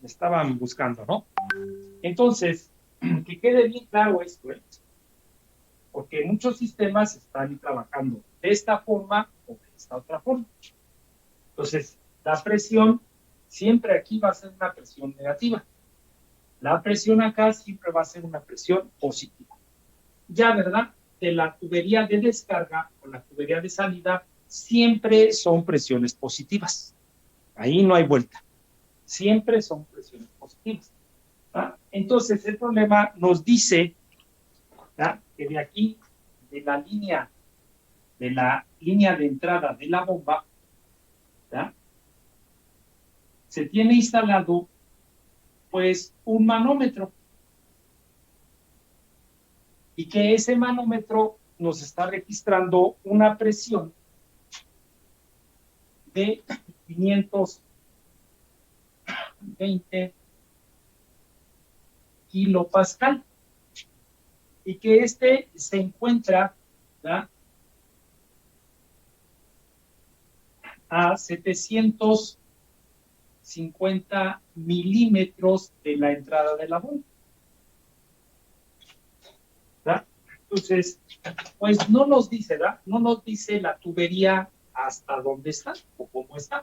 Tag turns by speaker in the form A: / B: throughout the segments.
A: estaban buscando, ¿no? Entonces, que quede bien claro esto, ¿eh? Porque muchos sistemas están trabajando de esta forma o de esta otra forma. Entonces, la presión siempre aquí va a ser una presión negativa. La presión acá siempre va a ser una presión positiva. Ya, ¿verdad? De la tubería de descarga o la tubería de salida siempre son presiones positivas. Ahí no hay vuelta. Siempre son presiones positivas. ¿Ah? Entonces, el problema nos dice, ¿ah?, que de aquí, de la línea de entrada de la bomba, ¿ah?, se tiene instalado pues un manómetro, y que ese manómetro nos está registrando una presión de 520 kilopascal, y que este se encuentra, ¿verdad?, a 750 milímetros de la entrada de la bomba, ¿verdad? Entonces, pues no nos dice, ¿verdad? No nos dice la tubería hasta dónde está o cómo está.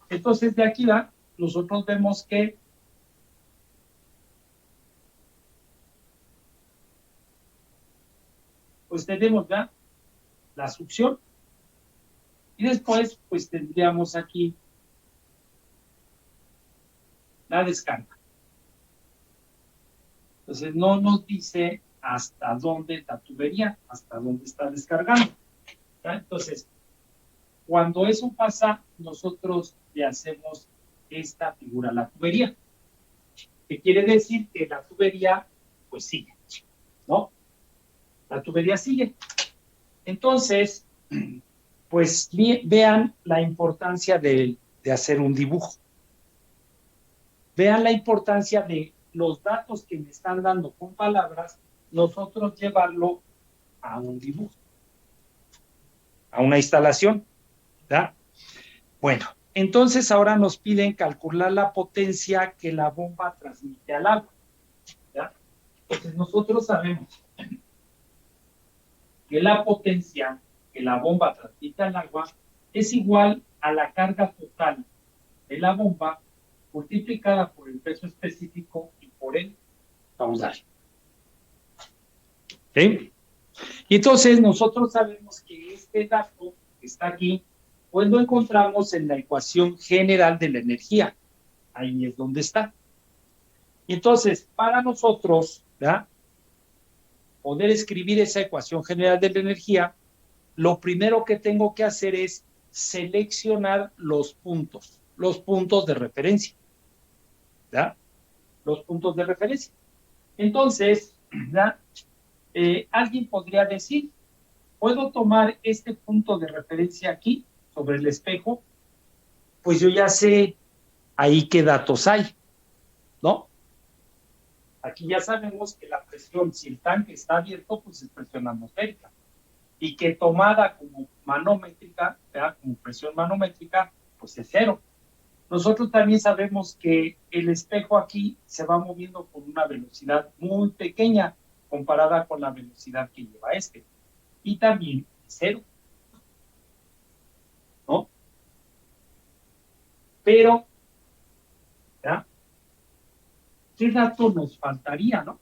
A: Entonces, de aquí, ¿verdad?, nosotros vemos que pues tenemos, ¿verdad?, la succión, y después pues tendríamos aquí la descarga. Entonces no nos dice hasta dónde la tubería, hasta dónde está descargando, ¿verdad? Entonces, cuando eso pasa, nosotros le hacemos esta figura a la tubería, que quiere decir que la tubería pues sigue, ¿no? La tubería sigue. Entonces, pues vean la importancia de hacer un dibujo. Vean la importancia de los datos que me están dando con palabras, nosotros llevarlo a un dibujo, a una instalación, ¿verdad? Bueno, entonces ahora nos piden calcular la potencia que la bomba transmite al agua, ¿verdad? Entonces nosotros sabemos que la potencia que la bomba transmite al agua es igual a la carga total de la bomba multiplicada por el peso específico y por el caudal. ¿Sí? Y entonces nosotros sabemos que este dato que está aquí, pues lo encontramos en la ecuación general de la energía. Ahí es donde está. Y entonces, para nosotros, ¿verdad?, poder escribir esa ecuación general de la energía, lo primero que tengo que hacer es seleccionar los puntos de referencia, ¿verdad? Los puntos de referencia. Entonces, ¿verdad?, alguien podría decir, ¿puedo tomar este punto de referencia aquí, sobre el espejo? Pues yo ya sé ahí qué datos hay, ¿no? Aquí ya sabemos que la presión, si el tanque está abierto, pues es presión atmosférica. Y que tomada como manométrica, ¿verdad?, como presión manométrica, pues es cero. Nosotros también sabemos que el espejo aquí se va moviendo con una velocidad muy pequeña comparada con la velocidad que lleva este. Y también es cero, ¿no? Pero, ¿verdad?, ¿qué dato nos faltaría, no?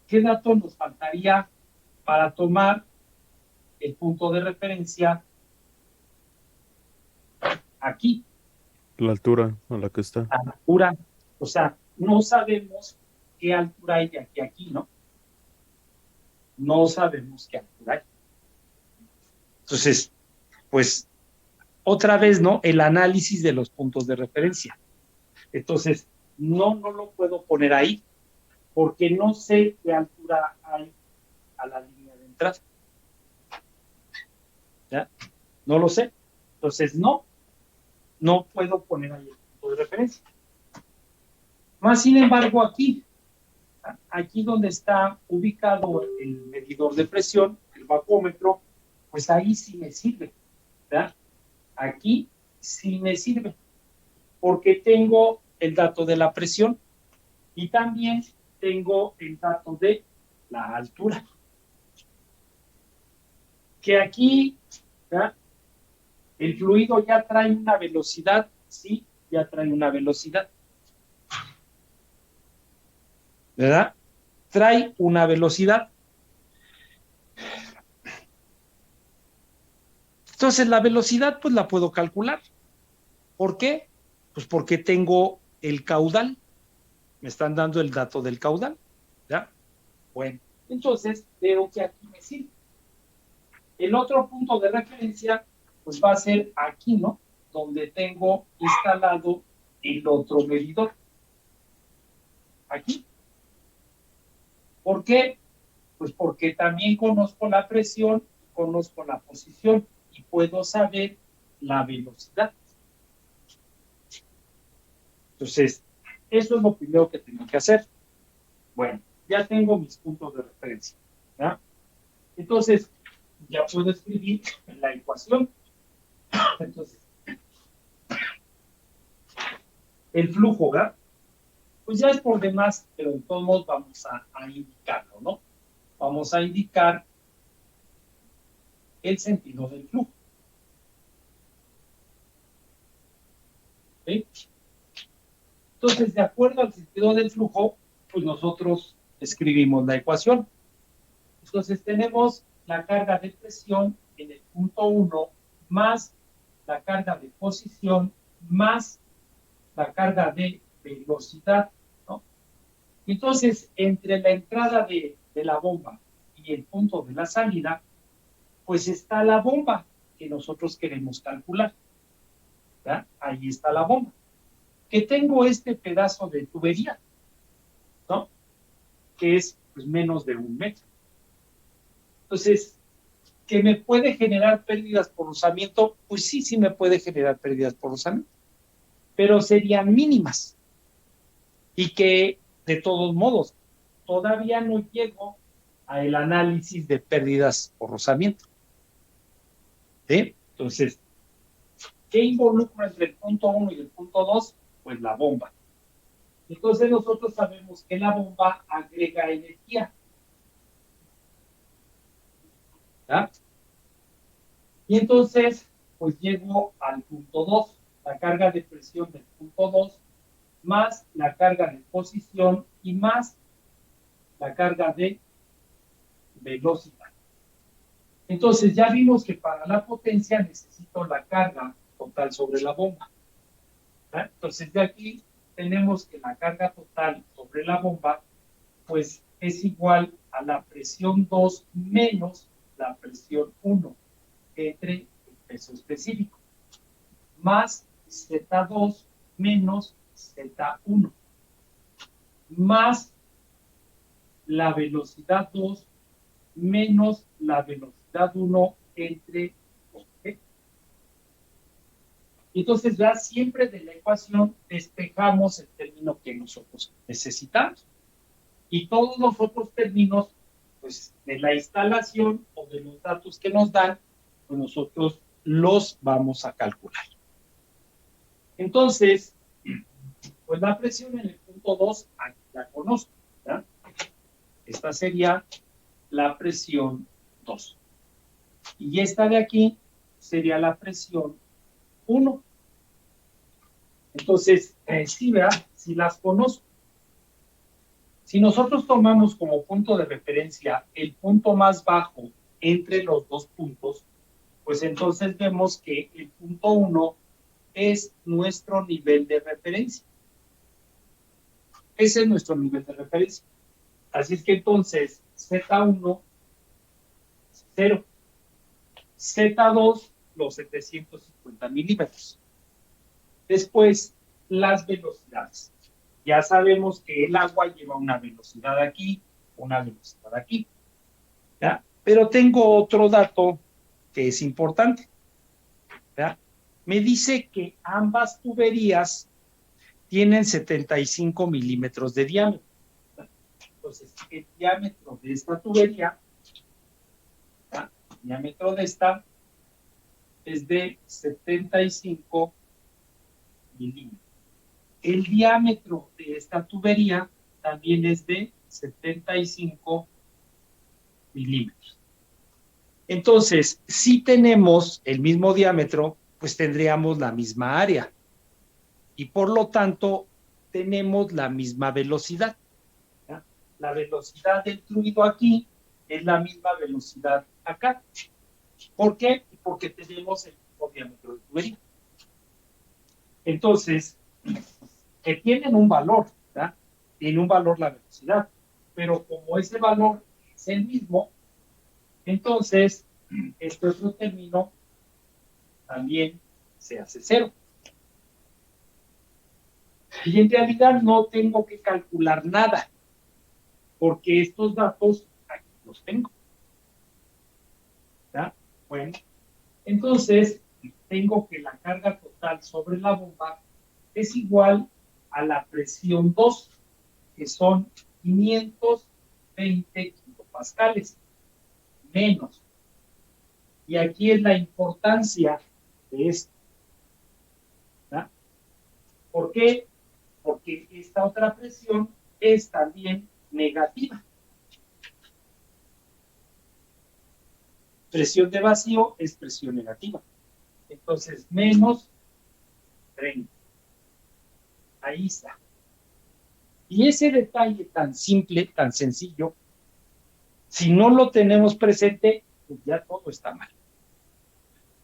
A: ¿Qué dato nos faltaría para tomar el punto de referencia aquí?
B: La altura a la que está.
A: A la altura. O sea, no sabemos qué altura hay de aquí a aquí, ¿no? No sabemos qué altura hay. Entonces, pues, otra vez, ¿no?, el análisis de los puntos de referencia. Entonces, no lo puedo poner ahí, porque no sé qué altura hay a la línea de entrada, ¿ya? No lo sé. Entonces, no puedo poner ahí el punto de referencia. Más sin embargo, aquí donde está ubicado el medidor de presión, el bacómetro, pues ahí sí me sirve, ¿verdad? Aquí sí me sirve, porque tengo el dato de la presión y también tengo el dato de la altura. Que aquí, ¿verdad? El fluido ya trae una velocidad, sí, ya trae una velocidad, ¿verdad? Trae una velocidad. Entonces, la velocidad, pues la puedo calcular. ¿Por qué? Pues porque tengo el caudal. Me están dando el dato del caudal, ¿ya? Bueno, entonces veo que aquí me sirve. El otro punto de referencia, pues va a ser aquí, ¿no? Donde tengo instalado el otro medidor. Aquí. ¿Por qué? Pues porque también conozco la presión, conozco la posición y puedo saber la velocidad. Entonces, eso es lo primero que tengo que hacer. Bueno, ya tengo mis puntos de referencia, ¿ya? Entonces, ya puedo escribir la ecuación. Entonces, el flujo, ¿verdad? Pues ya es por demás, pero de todos modos vamos a indicarlo, ¿no? Vamos a indicar el sentido del flujo. ¿Sí? Entonces, de acuerdo al sentido del flujo, pues nosotros escribimos la ecuación. Entonces, tenemos la carga de presión en el punto 1 más la carga de posición más la carga de velocidad, ¿no? Entonces, entre la entrada de la bomba y el punto de la salida, pues está la bomba que nosotros queremos calcular, ¿verdad? Ahí está la bomba. Que tengo este pedazo de tubería, ¿no? Que es pues, menos de 1 metro. Entonces, ¿que me puede generar pérdidas por rozamiento? Pues sí, sí me puede generar pérdidas por rozamiento, pero serían mínimas. Y que, de todos modos, todavía no llego al análisis de pérdidas por rozamiento. ¿Sí? Entonces, ¿qué involucra entre el punto 1 y el punto 2? Pues la bomba. Entonces nosotros sabemos que la bomba agrega energía. ¿Ya? Y entonces, pues llego al punto 2, la carga de presión del punto 2, más la carga de posición y más la carga de velocidad. Entonces ya vimos que para la potencia necesito la carga total sobre la bomba. ¿Ya? Entonces de aquí tenemos que la carga total sobre la bomba pues es igual a la presión 2 menos la presión 1 entre el peso específico, más Z2 menos Z1, más la velocidad 2 menos la velocidad 1 entre ¿okay? Entonces ya siempre de la ecuación despejamos el término que nosotros necesitamos. Y todos los otros términos, pues de la instalación o de los datos que nos dan, pues nosotros los vamos a calcular. Entonces, pues la presión en el punto 2, aquí la conozco, ¿verdad? Esta sería la presión 2. Y esta de aquí sería la presión 1. Entonces, sí, ¿verdad? Si las conozco. Si nosotros tomamos como punto de referencia el punto más bajo entre los dos puntos, pues entonces vemos que el punto 1 es nuestro nivel de referencia. Ese es nuestro nivel de referencia. Así es que entonces Z1, 0. Z2, los 750 milímetros. Después, las velocidades. Ya sabemos que el agua lleva una velocidad aquí, una velocidad aquí. ¿Ya? Pero tengo otro dato que es importante. ¿Ya? Me dice que ambas tuberías tienen 75 milímetros de diámetro. Entonces, el diámetro de esta tubería, ¿ya? El diámetro de esta es de 75 milímetros. El diámetro de esta tubería también es de 75 milímetros. Entonces, si tenemos el mismo diámetro, pues tendríamos la misma área y por lo tanto tenemos la misma velocidad. ¿Ya? La velocidad del fluido aquí es la misma velocidad acá. ¿Por qué? Porque tenemos el mismo diámetro de tubería. Entonces, que tienen un valor, ¿verdad? Tiene un valor la velocidad, pero como ese valor es el mismo, entonces este otro término también se hace cero. Y en realidad no tengo que calcular nada, porque estos datos aquí los tengo. ¿Ya? Bueno, entonces tengo que la carga total sobre la bomba es igual a la presión 2, que son 520 kilopascales, menos. Y aquí es la importancia de esto. ¿Ya? ¿Por qué? Porque esta otra presión es también negativa. Presión de vacío es presión negativa. Entonces, menos 30. Ahí está. Y ese detalle tan simple, tan sencillo, si no lo tenemos presente, pues ya todo está mal.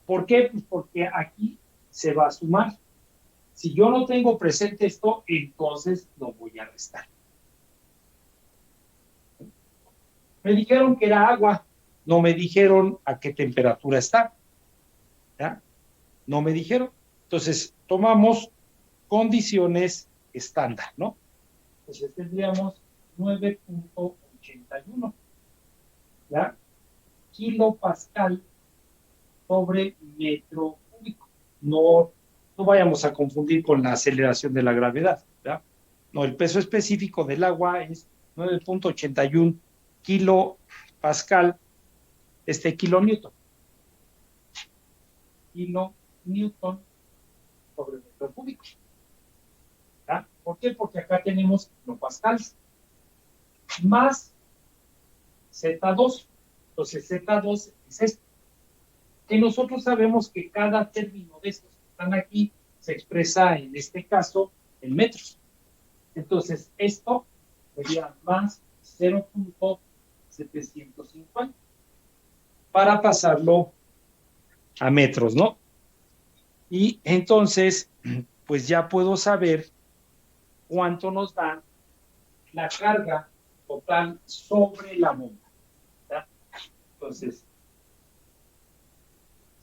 A: ¿Por qué? Pues porque aquí se va a sumar. Si yo no tengo presente esto, entonces lo voy a restar. Me dijeron que era agua, no me dijeron a qué temperatura está. ¿Ya? No me dijeron. Entonces, tomamos condiciones estándar, ¿no? Entonces tendríamos 9.81, ¿ya? Kilopascal sobre metro cúbico. No, no vayamos a confundir con la aceleración de la gravedad, ¿ya? No, el peso específico del agua es 9.81 kilopascal, kilonewton. Kilonewton sobre metro cúbico. ¿Ya? ¿Por qué? Porque acá tenemos kilopascales más Z2. Entonces, Z2 es esto. Que nosotros sabemos que cada término de estos que están aquí se expresa, en este caso, en metros. Entonces, esto sería más 0.750 para pasarlo a metros, ¿no? Y entonces, pues ya puedo saber cuánto nos da la carga total sobre la bomba. ¿Ya? Entonces,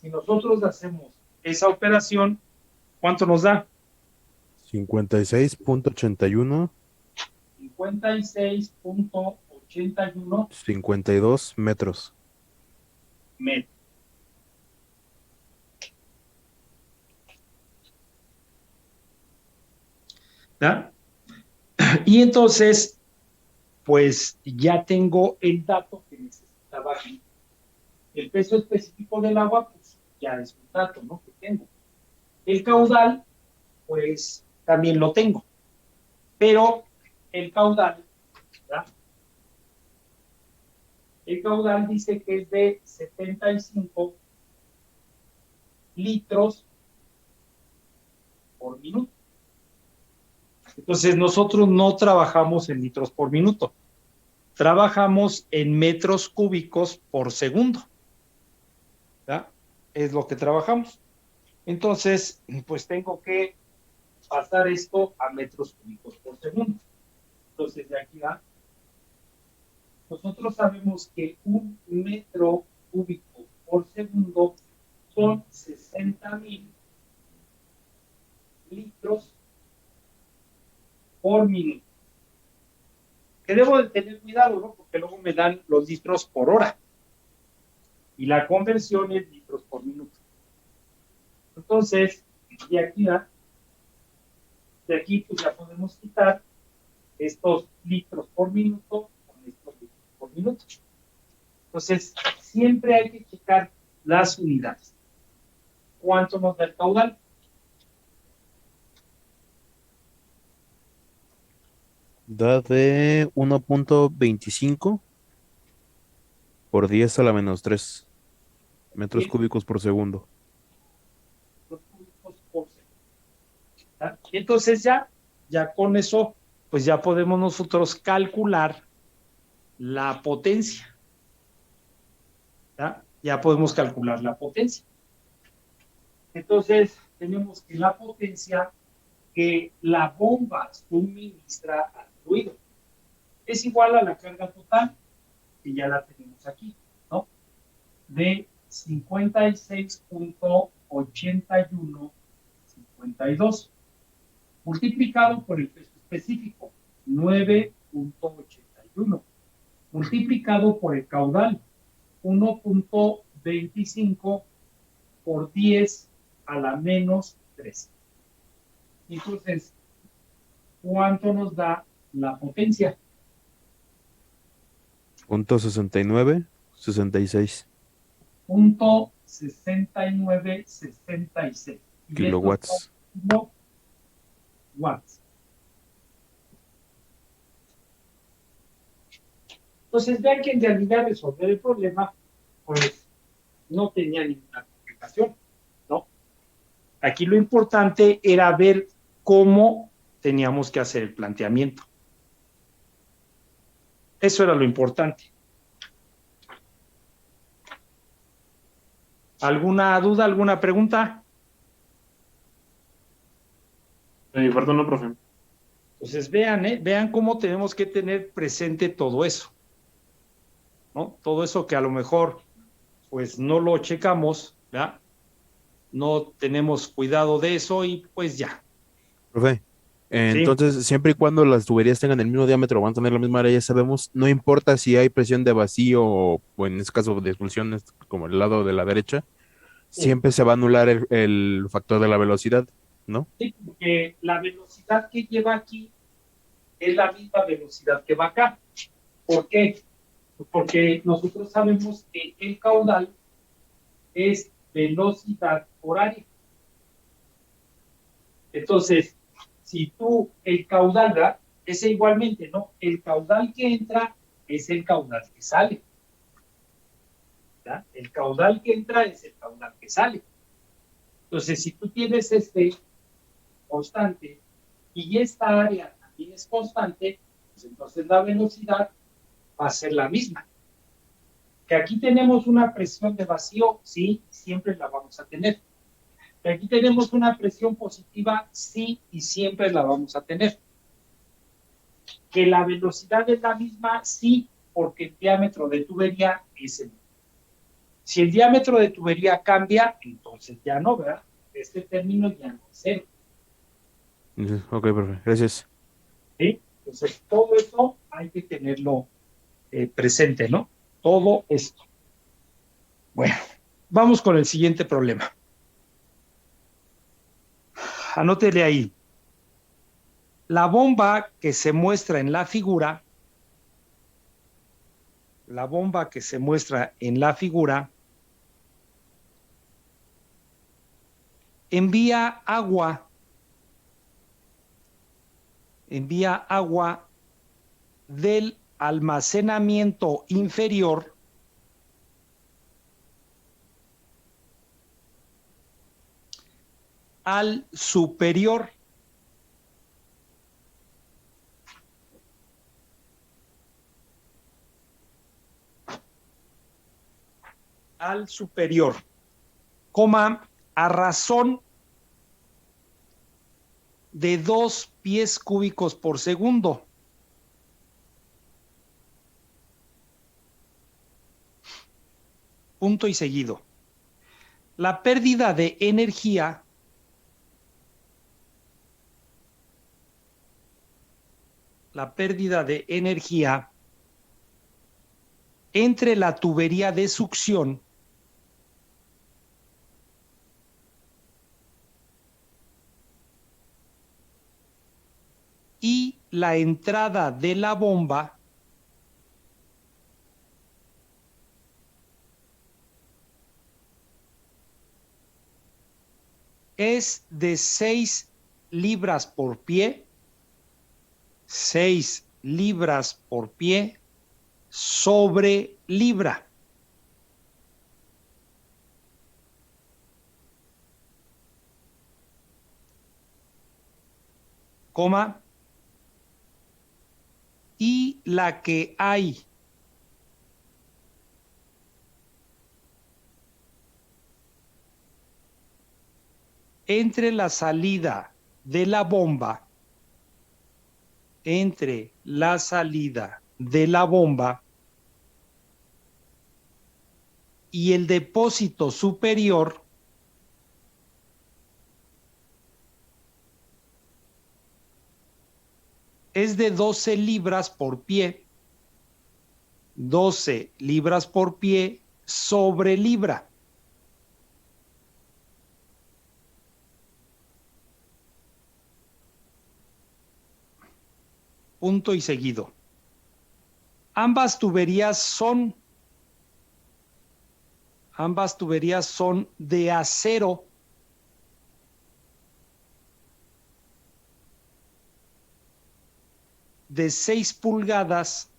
A: si nosotros hacemos esa operación, ¿cuánto nos da?
B: 56.81,
A: 56.81
B: 52 metros.
A: metros. ¿Ya? Y entonces, pues ya tengo el dato que necesitaba aquí. El peso específico del agua, pues ya es un dato, ¿no? Que tengo. El caudal, pues también lo tengo. Pero el caudal, ¿verdad? El caudal dice que es de 75 litros por minuto. Entonces, nosotros no trabajamos en litros por minuto, trabajamos en metros cúbicos por segundo. ¿Ya? Es lo que trabajamos. Entonces, pues tengo que pasar esto a metros cúbicos por segundo. Entonces, de aquí va. Nosotros sabemos que un metro cúbico por segundo son 60,000 litros por minuto. Que debo de tener cuidado, ¿no? Porque luego me dan los litros por hora. Y la conversión es litros por minuto. Entonces, de aquí a, de aquí pues ya podemos quitar estos litros por minuto con estos litros por minuto. Entonces, siempre hay que checar las unidades. ¿Cuánto nos da el caudal?
B: Da de 1.25 por 10 a la menos 3 metros
A: Bien,
B: cúbicos por segundo.
A: los cúbicos por segundo. ¿Tá? Entonces ya con eso, pues ya podemos nosotros calcular la potencia. ¿Tá? Ya podemos calcular la potencia. Entonces, tenemos que la potencia que la bomba suministra al fluido es igual a la carga total, que ya la tenemos aquí, ¿no? De 56.8152, multiplicado por el peso específico, 9.81, multiplicado por el caudal, 1.25 por 10 a la menos 3. Entonces, ¿cuánto nos da la potencia?
B: Punto 69, 66
A: Punto 6966. Y esto son
B: kilowatts.
A: watts. Entonces, vean que en realidad resolver el problema, pues, no tenía ninguna complicación, ¿no? Aquí lo importante era ver cómo teníamos que hacer el planteamiento. Eso era lo importante. ¿Alguna duda, alguna pregunta?
C: De mi parte no, profe.
A: Entonces vean cómo tenemos que tener presente todo eso, ¿no? Todo eso que a lo mejor, pues, no lo checamos, ¿verdad? No tenemos cuidado de eso y pues ya,
B: Profe,
A: ¿sí?
B: entonces, siempre y cuando las tuberías tengan el mismo diámetro, van a tener la misma área, ya sabemos, no importa si hay presión de vacío o en este caso de expulsión, como el lado de la derecha,
A: Sí,
B: siempre se va a anular el factor de la velocidad, ¿no?
A: sí, porque la velocidad que lleva aquí es la misma velocidad que va acá. ¿Por qué? Porque nosotros sabemos que el caudal es velocidad por área. Entonces, si tú el caudal, ese igualmente, ¿no? El caudal que entra es el caudal que sale. ¿Ya? El caudal que entra es el caudal que sale. Entonces, si tú tienes este constante y esta área también es constante, pues entonces la velocidad va a ser la misma. Que aquí tenemos una presión de vacío, sí, siempre la vamos a tener. Que aquí tenemos una presión positiva, sí, y siempre la vamos a tener. Que la velocidad es la misma, sí, porque el diámetro de tubería es el mismo. Si el diámetro de tubería cambia, entonces ya no, ¿verdad? Este término ya no es cero.
B: Ok, profe, gracias.
A: ¿Sí? Entonces, todo eso hay que tenerlo presente, ¿no? Todo esto. Bueno, vamos con el siguiente problema. Anótele ahí. La bomba que se muestra en la figura, envía agua del almacenamiento inferior al superior. Al superior, coma, a razón de 2 pies cúbicos por segundo. Punto y seguido. La pérdida de energía entre la tubería de succión y la entrada de la bomba es de 6 libras por pie, 6 libras por pie sobre libra. Coma, y la que hay entre la salida de la bomba, entre la salida de la bomba y el depósito superior es de 12 libras por pie, 12 libras por pie sobre libra. Punto y seguido. Ambas tuberías son de acero de 6 pulgadas,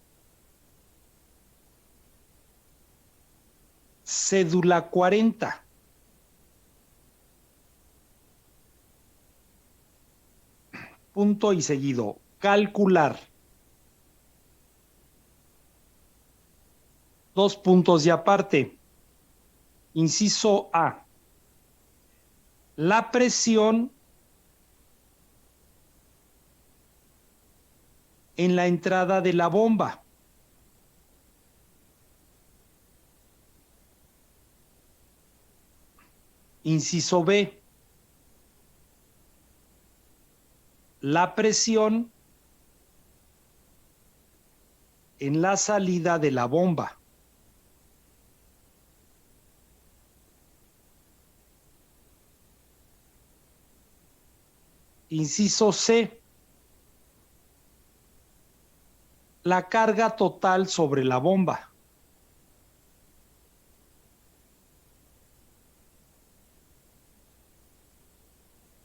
A: cédula 40. Punto y seguido. Calcular. 2 puntos y aparte. Inciso A. La presión en la entrada de la bomba. Inciso B. La presión en la salida de la bomba. Inciso C. La carga total sobre la bomba.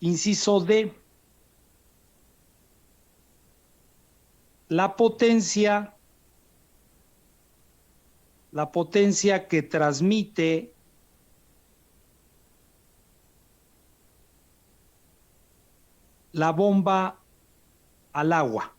A: Inciso D. La potencia que transmite la bomba al agua.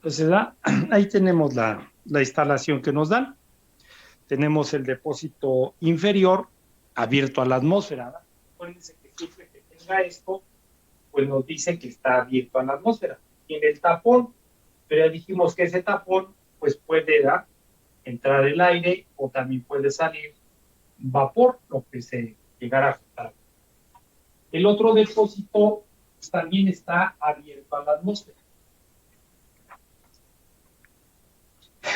A: Entonces, ahí tenemos la instalación que nos dan. Tenemos el depósito inferior abierto a la atmósfera, ¿verdad? Acuérdense que siempre que tenga esto, pues nos dice que está abierto a la atmósfera. Tiene el tapón, pero ya dijimos que ese tapón, pues puede entrar el aire o también puede salir vapor, lo que se llegara a juntar. El otro depósito pues, también está abierto a la atmósfera.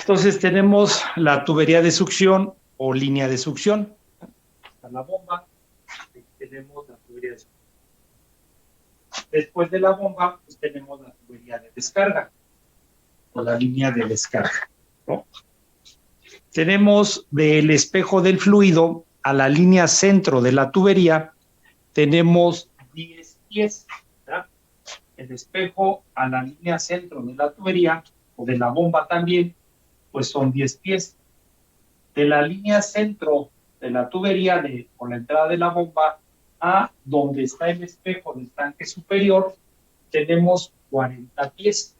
A: Entonces tenemos la tubería de succión o línea de succión. Está la bomba, tenemos la tubería de succión. Después de la bomba, pues tenemos la tubería de descarga o la línea de descarga, ¿no? Tenemos del espejo del fluido a la línea centro de la tubería, tenemos 10 pies, ¿verdad? El espejo a la línea centro de la tubería o de la bomba también, pues son 10 pies. De la línea centro de la tubería o la entrada de la bomba a donde está el espejo del tanque superior, tenemos 40 pies.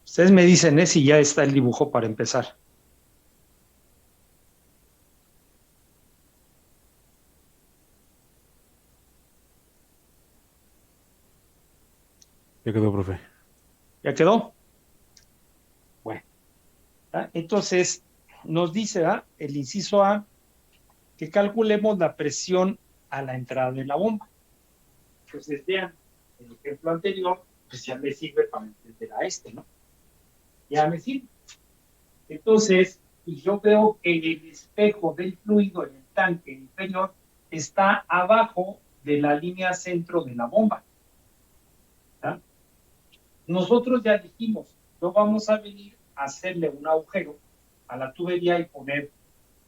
A: Ustedes me dicen, si ya está el dibujo para empezar.
B: Ya quedó, profe.
A: ¿Ya quedó? Bueno, entonces nos dice el inciso A que calculemos la presión a la entrada de la bomba. Entonces vean, el ejemplo anterior, pues ya me sirve para entender a ¿no? Ya me sirve. Entonces, y yo veo que el espejo del fluido en el tanque inferior está abajo de la línea centro de la bomba. ¿Tá? Nosotros ya dijimos, no vamos a venir a hacerle un agujero a la tubería y poner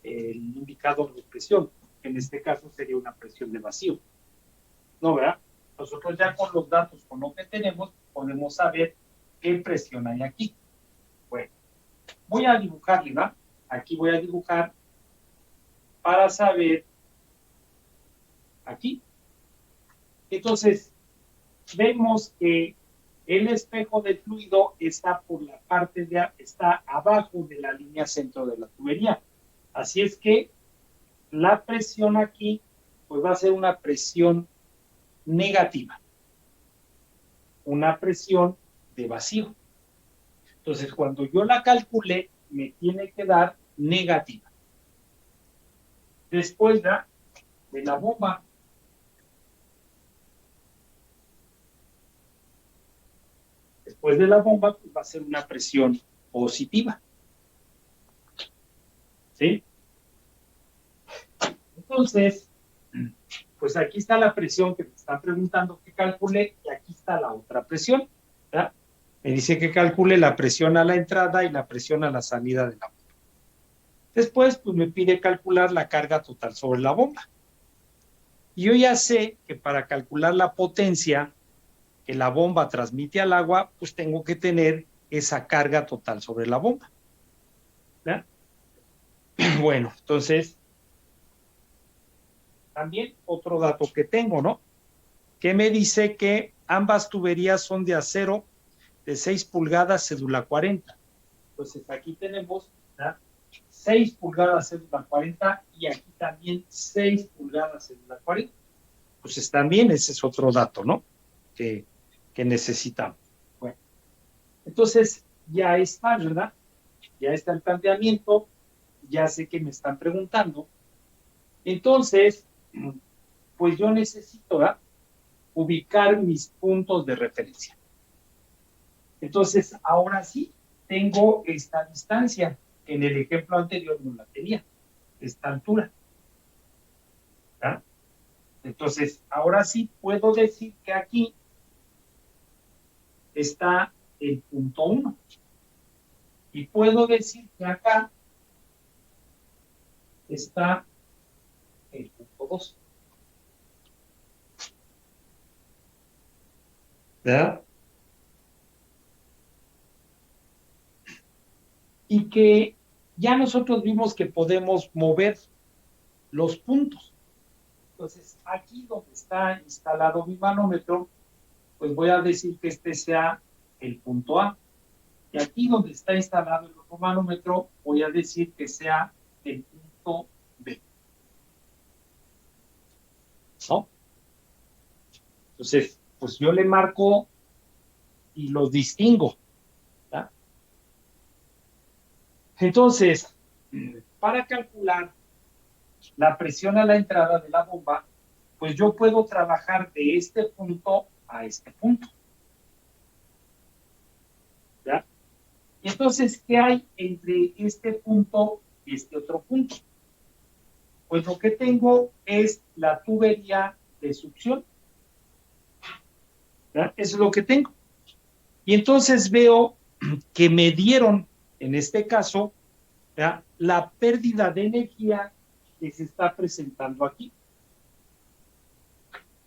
A: el indicador de presión, que en este caso sería una presión de vacío. ¿No, verdad? Nosotros ya con los datos, con lo que tenemos, podemos saber qué presión hay aquí. Bueno, voy a dibujarle, ¿verdad? Aquí voy a dibujar para saber aquí. Entonces, vemos que el espejo del fluido está por la parte está abajo de la línea centro de la tubería. Así es que la presión aquí, pues va a ser una presión negativa. Una presión de vacío. Entonces, cuando yo la calcule, me tiene que dar negativa. Después de la bomba. Después de la bomba, pues va a ser una presión positiva. ¿Sí? Entonces, pues aquí está la presión que me están preguntando que calcule y aquí está la otra presión. ¿verdad? Me dice que calcule la presión a la entrada y la presión a la salida de la bomba. Después, pues me pide calcular la carga total sobre la bomba. Y yo ya sé que para calcular la potencia que la bomba transmite al agua, pues tengo que tener esa carga total sobre la bomba. ¿verdad? Bueno, entonces, también otro dato que tengo, ¿no? Que me dice que ambas tuberías son de acero de 6 pulgadas cédula 40. Entonces, aquí tenemos 6 pulgadas cédula 40 y aquí también 6 pulgadas cédula 40. Pues también ese es otro dato, ¿no? Que necesitamos. Bueno, entonces ya está, ¿verdad? Ya está el planteamiento, ya sé que me están preguntando. Entonces, pues yo necesito ubicar mis puntos de referencia. Entonces, ahora sí, tengo esta distancia, que en el ejemplo anterior no la tenía, esta altura. ¿verdad? Entonces, ahora sí puedo decir que aquí está el punto 1. Y puedo decir que acá está el punto 2. ¿Verdad? y que ya nosotros vimos que podemos mover los puntos. Entonces, aquí donde está instalado mi manómetro, pues voy a decir que este sea el punto A. Y aquí donde está instalado el otro manómetro, voy a decir que sea el punto B. ¿No? Entonces, pues yo le marco y los distingo. ¿Ya? Entonces, para calcular la presión a la entrada de la bomba, pues yo puedo trabajar de este punto a este punto. ¿Ya? Y entonces, ¿qué hay entre este punto y este otro punto? Pues lo que tengo es la tubería de succión. ¿Ya? Eso es lo que tengo. Y entonces veo que me dieron, en este caso, ¿ya?, la pérdida de energía que se está presentando aquí.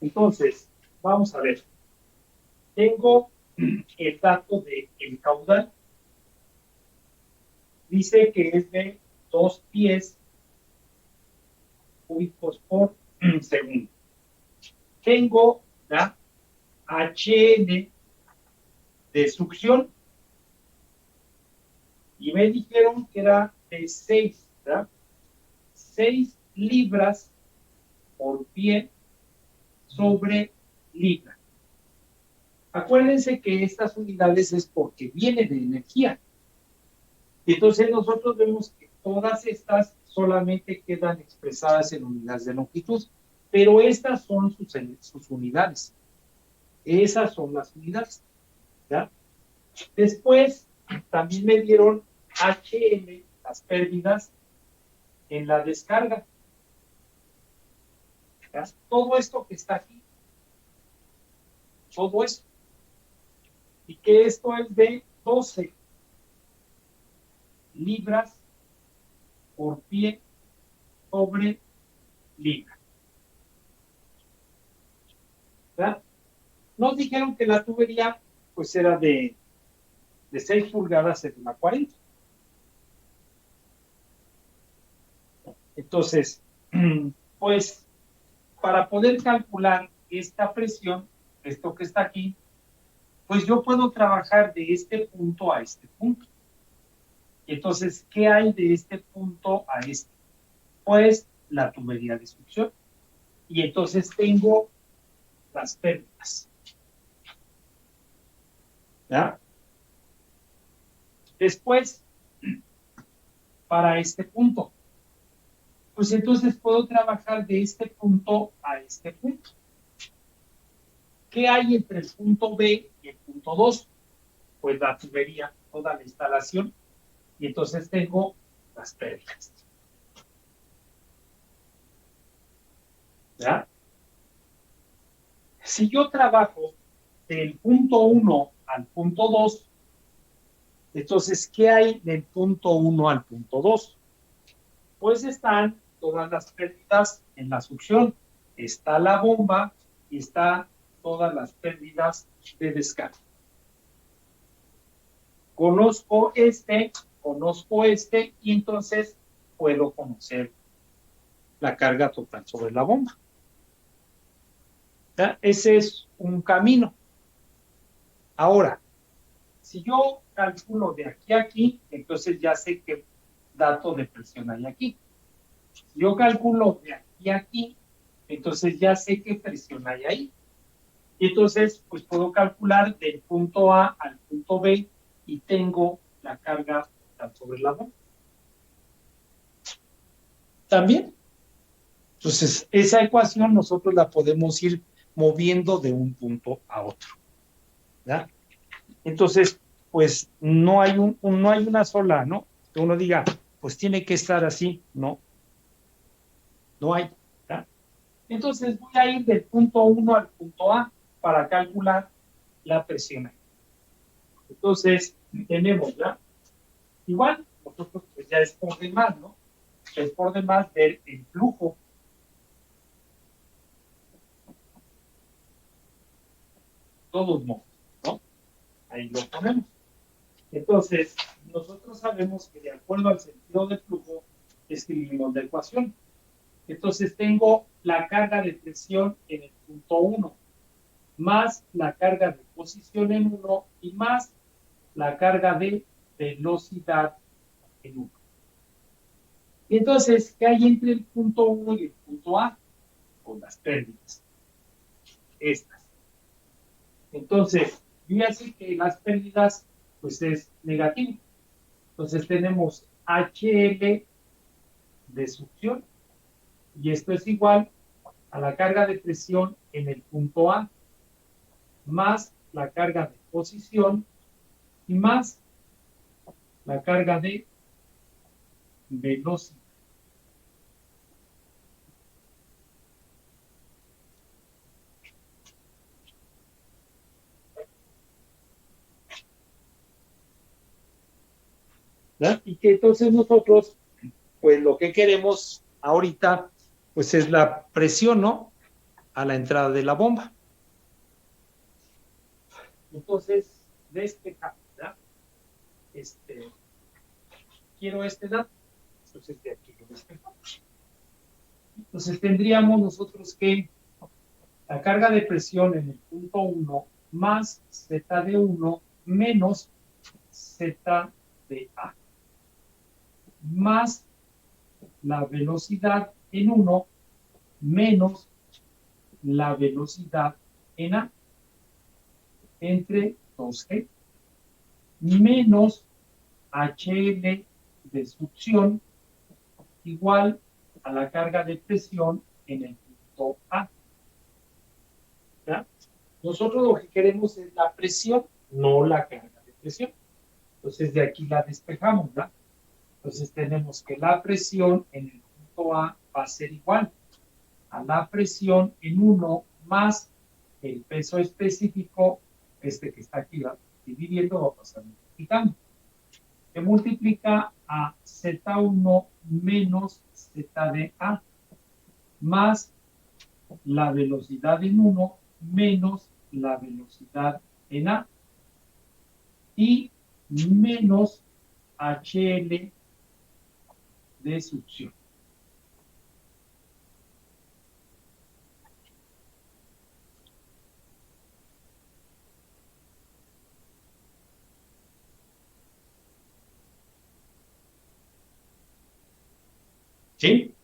A: Entonces, vamos a ver. Tengo el dato del caudal. Dice que es de 2 pies cúbicos por segundo. Tengo la HN de succión y me dijeron que era de 6, ¿verdad? 6 libras por pie sobre libra. Acuérdense que estas unidades es porque viene de energía. Entonces nosotros vemos que todas estas solamente quedan expresadas en unidades de longitud, pero estas son sus unidades. Esas son las unidades. ¿Ya? Después también me dieron HM, las pérdidas en la descarga. ¿Ya? Todo esto que está aquí, todo esto. Y que esto es de 12 libras por pie sobre libra. ¿Ya? Nos dijeron que la tubería pues era de 6 pulgadas en la 40. Entonces, pues para poder calcular esta presión, esto que está aquí, pues yo puedo trabajar de este punto a este punto. Entonces, ¿qué hay de este punto a este? Pues la tubería de succión. Y entonces tengo las pérdidas. ¿Ya? Después, para este punto, pues entonces puedo trabajar de este punto a este punto. ¿Qué hay entre el punto B y el punto 2? Pues la tubería, toda la instalación, y entonces tengo las pérdidas. ¿Ya? Si yo trabajo del punto 1 al punto 2, entonces, ¿qué hay del punto 1 al punto 2? Pues están todas las pérdidas en la succión. Está la bomba y está todas las pérdidas de descarga. Conozco este, y entonces puedo conocer la carga total sobre la bomba. ¿Ya? Ese es un camino. Ahora, si yo calculo de aquí a aquí, entonces ya sé qué dato de presión hay aquí. Si yo calculo de aquí a aquí, entonces ya sé qué presión hay ahí. Y entonces, pues puedo calcular del punto A al punto B y tengo la carga total sobre la bomba. También. Entonces, esa ecuación nosotros la podemos ir moviendo de un punto a otro. ¿Ya? Entonces, pues no hay una sola, ¿no? Que uno diga, pues tiene que estar así. No, no hay. ¿Ya? Entonces voy a ir del punto 1 al punto A para calcular la presión. Entonces, tenemos, ¿ya? Igual, nosotros pues ya es por demás, ¿no? Es por demás ver el flujo. Todos modos, ¿no? Ahí lo ponemos. Entonces, nosotros sabemos que de acuerdo al sentido del flujo, escribimos la ecuación. Entonces tengo la carga de presión en el punto 1, más la carga de posición en 1 y más la carga de velocidad en 1. Y entonces, ¿qué hay entre el punto 1 y el punto A? Con las pérdidas. Estas. Entonces, yo ya sé que las pérdidas, pues es negativo. Entonces tenemos HL de succión y esto es igual a la carga de presión en el punto A más la carga de posición y más la carga de velocidad. ¿Verdad? Y que entonces nosotros, pues lo que queremos ahorita, pues es la presión, ¿no? A la entrada de la bomba. Entonces, despejamos, ¿verdad? Quiero este dato. Entonces, de aquí lo despejamos. Entonces, tendríamos nosotros que la carga de presión en el punto 1 más Z de 1 menos Z de A más la velocidad en 1 menos la velocidad en A entre 2G menos HL de succión igual a la carga de presión en el punto A. ¿Ya? Nosotros lo que queremos es la presión, no la carga de presión. Entonces de aquí la despejamos, ¿verdad? Entonces tenemos que la presión en el punto A va a ser igual a la presión en 1 más el peso específico, que está aquí, ¿verdad? Dividiendo, va a pasar multiplicando. Que multiplica a Z1 menos Z de A más la velocidad en 1 menos la velocidad en A y menos HL de succión. ¿Sí?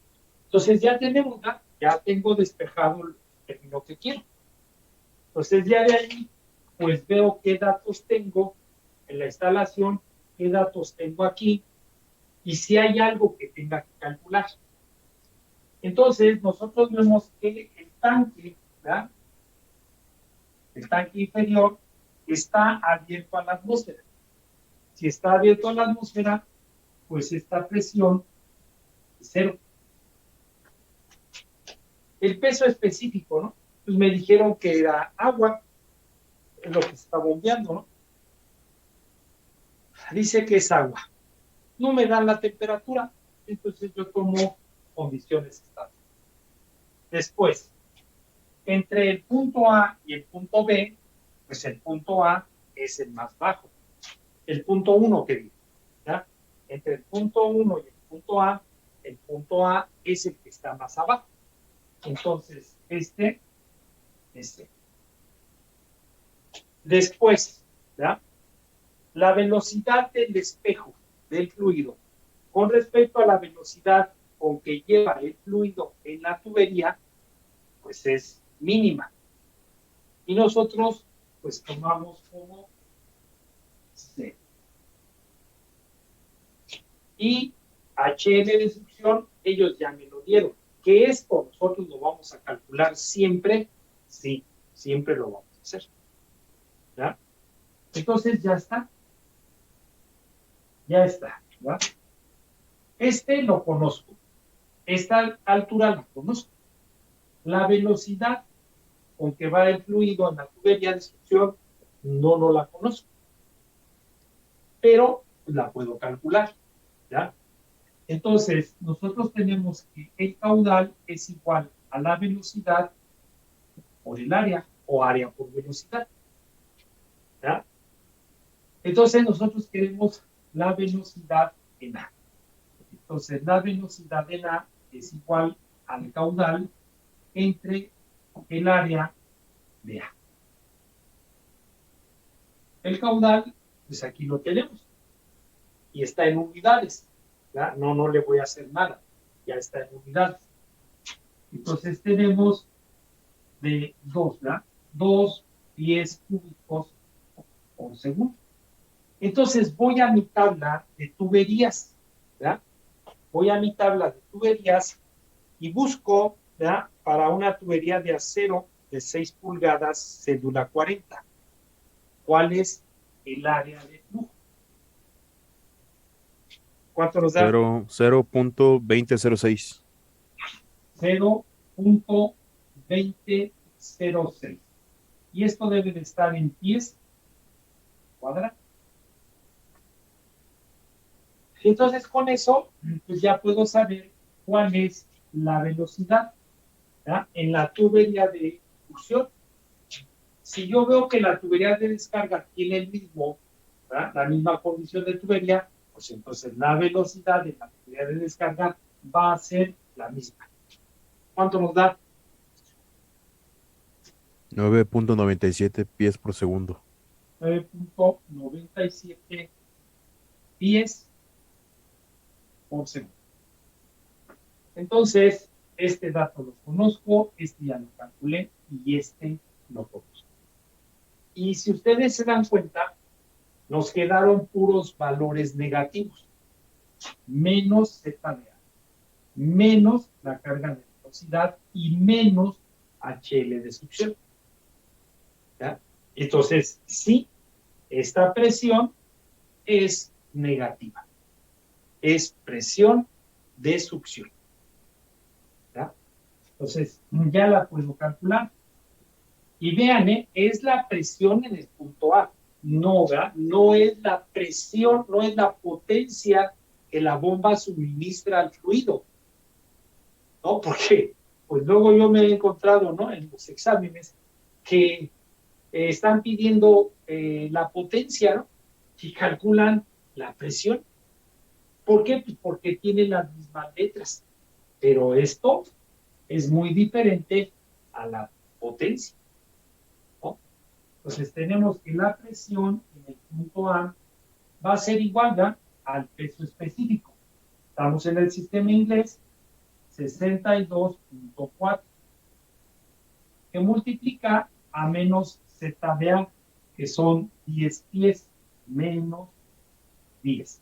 A: Entonces ya tenemos, ¿verdad? Ya tengo despejado el término que quiero. Entonces ya de ahí, pues veo qué datos tengo en la instalación, qué datos tengo aquí, y si hay algo que tenga que calcular. Entonces, nosotros vemos que el tanque, ¿verdad? El tanque inferior está abierto a la atmósfera. Si está abierto a la atmósfera, pues esta presión es cero. El peso específico, ¿no? Pues me dijeron que era agua, es lo que se está bombeando, ¿no? Dice que es agua. No me dan la temperatura, entonces yo tomo condiciones estables. Después, entre el punto A y el punto B, pues el punto A es el más bajo. El punto 1 que digo, ¿ya? Entre el punto 1 y el punto A es el que está más abajo. Entonces, este. Después, ¿ya? La velocidad del espejo del fluido con respecto a la velocidad con que lleva el fluido en la tubería, pues es mínima. Y nosotros, pues tomamos como C. Y HL de succión, ellos ya me lo dieron. ¿Que esto nosotros lo vamos a calcular siempre? Sí, siempre lo vamos a hacer. ¿Ya? Entonces ya está. Ya está. ¿Va? Este lo conozco. Esta altura la conozco. La velocidad con que va el fluido en la tubería de succión no la conozco. Pero la puedo calcular. ¿Ya? Entonces, nosotros tenemos que el caudal es igual a la velocidad por el área o área por velocidad. ¿Ya? Entonces, nosotros queremos la velocidad en A. Entonces, la velocidad en A es igual al caudal entre el área de A. El caudal, pues aquí lo tenemos. Y está en unidades. ¿Ya? No le voy a hacer nada. Ya está en unidades. Entonces tenemos de 2, ¿verdad? 2 pies cúbicos por segundo. Entonces voy a mi tabla de tuberías, ¿verdad? Voy a mi tabla de tuberías y busco, ¿verdad? Para una tubería de acero de 6 pulgadas, cédula 40. ¿Cuál es el área de flujo? ¿Cuánto nos da?
B: 0.2006.
A: 0.2006. Y esto debe de estar en pies cuadrados. Entonces, con eso, pues ya puedo saber cuál es la velocidad, ¿verdad? En la tubería de succión. Si yo veo que la tubería de descarga tiene el mismo, ¿verdad? La misma condición de tubería, pues entonces la velocidad de la tubería de descarga va a ser la misma. ¿Cuánto nos da?
B: 9.97 pies por segundo.
A: 9.97 pies por segundo. Entonces, este dato lo conozco, este ya lo calculé y este lo conozco. Y si ustedes se dan cuenta, nos quedaron puros valores negativos. Menos Z de A, menos la carga de velocidad y menos HL de succión. ¿Ya? Entonces, sí, esta presión es negativa. Es presión de succión. ¿Ya? Entonces, ya la puedo calcular. Y vean, es la presión en el punto A. No, ¿verdad? No es la presión, no es la potencia que la bomba suministra al fluido. ¿No? Porque, pues luego yo me he encontrado, ¿no? En los exámenes que están pidiendo la potencia, ¿no? Y calculan la presión. ¿Por qué? Pues porque tienen las mismas letras. Pero esto es muy diferente a la potencia, ¿no? Entonces tenemos que la presión en el punto A va a ser igual, ¿verdad?, al peso específico. Estamos en el sistema inglés, 62.4, que multiplica a menos Z de A, que son 10 pies, menos 10,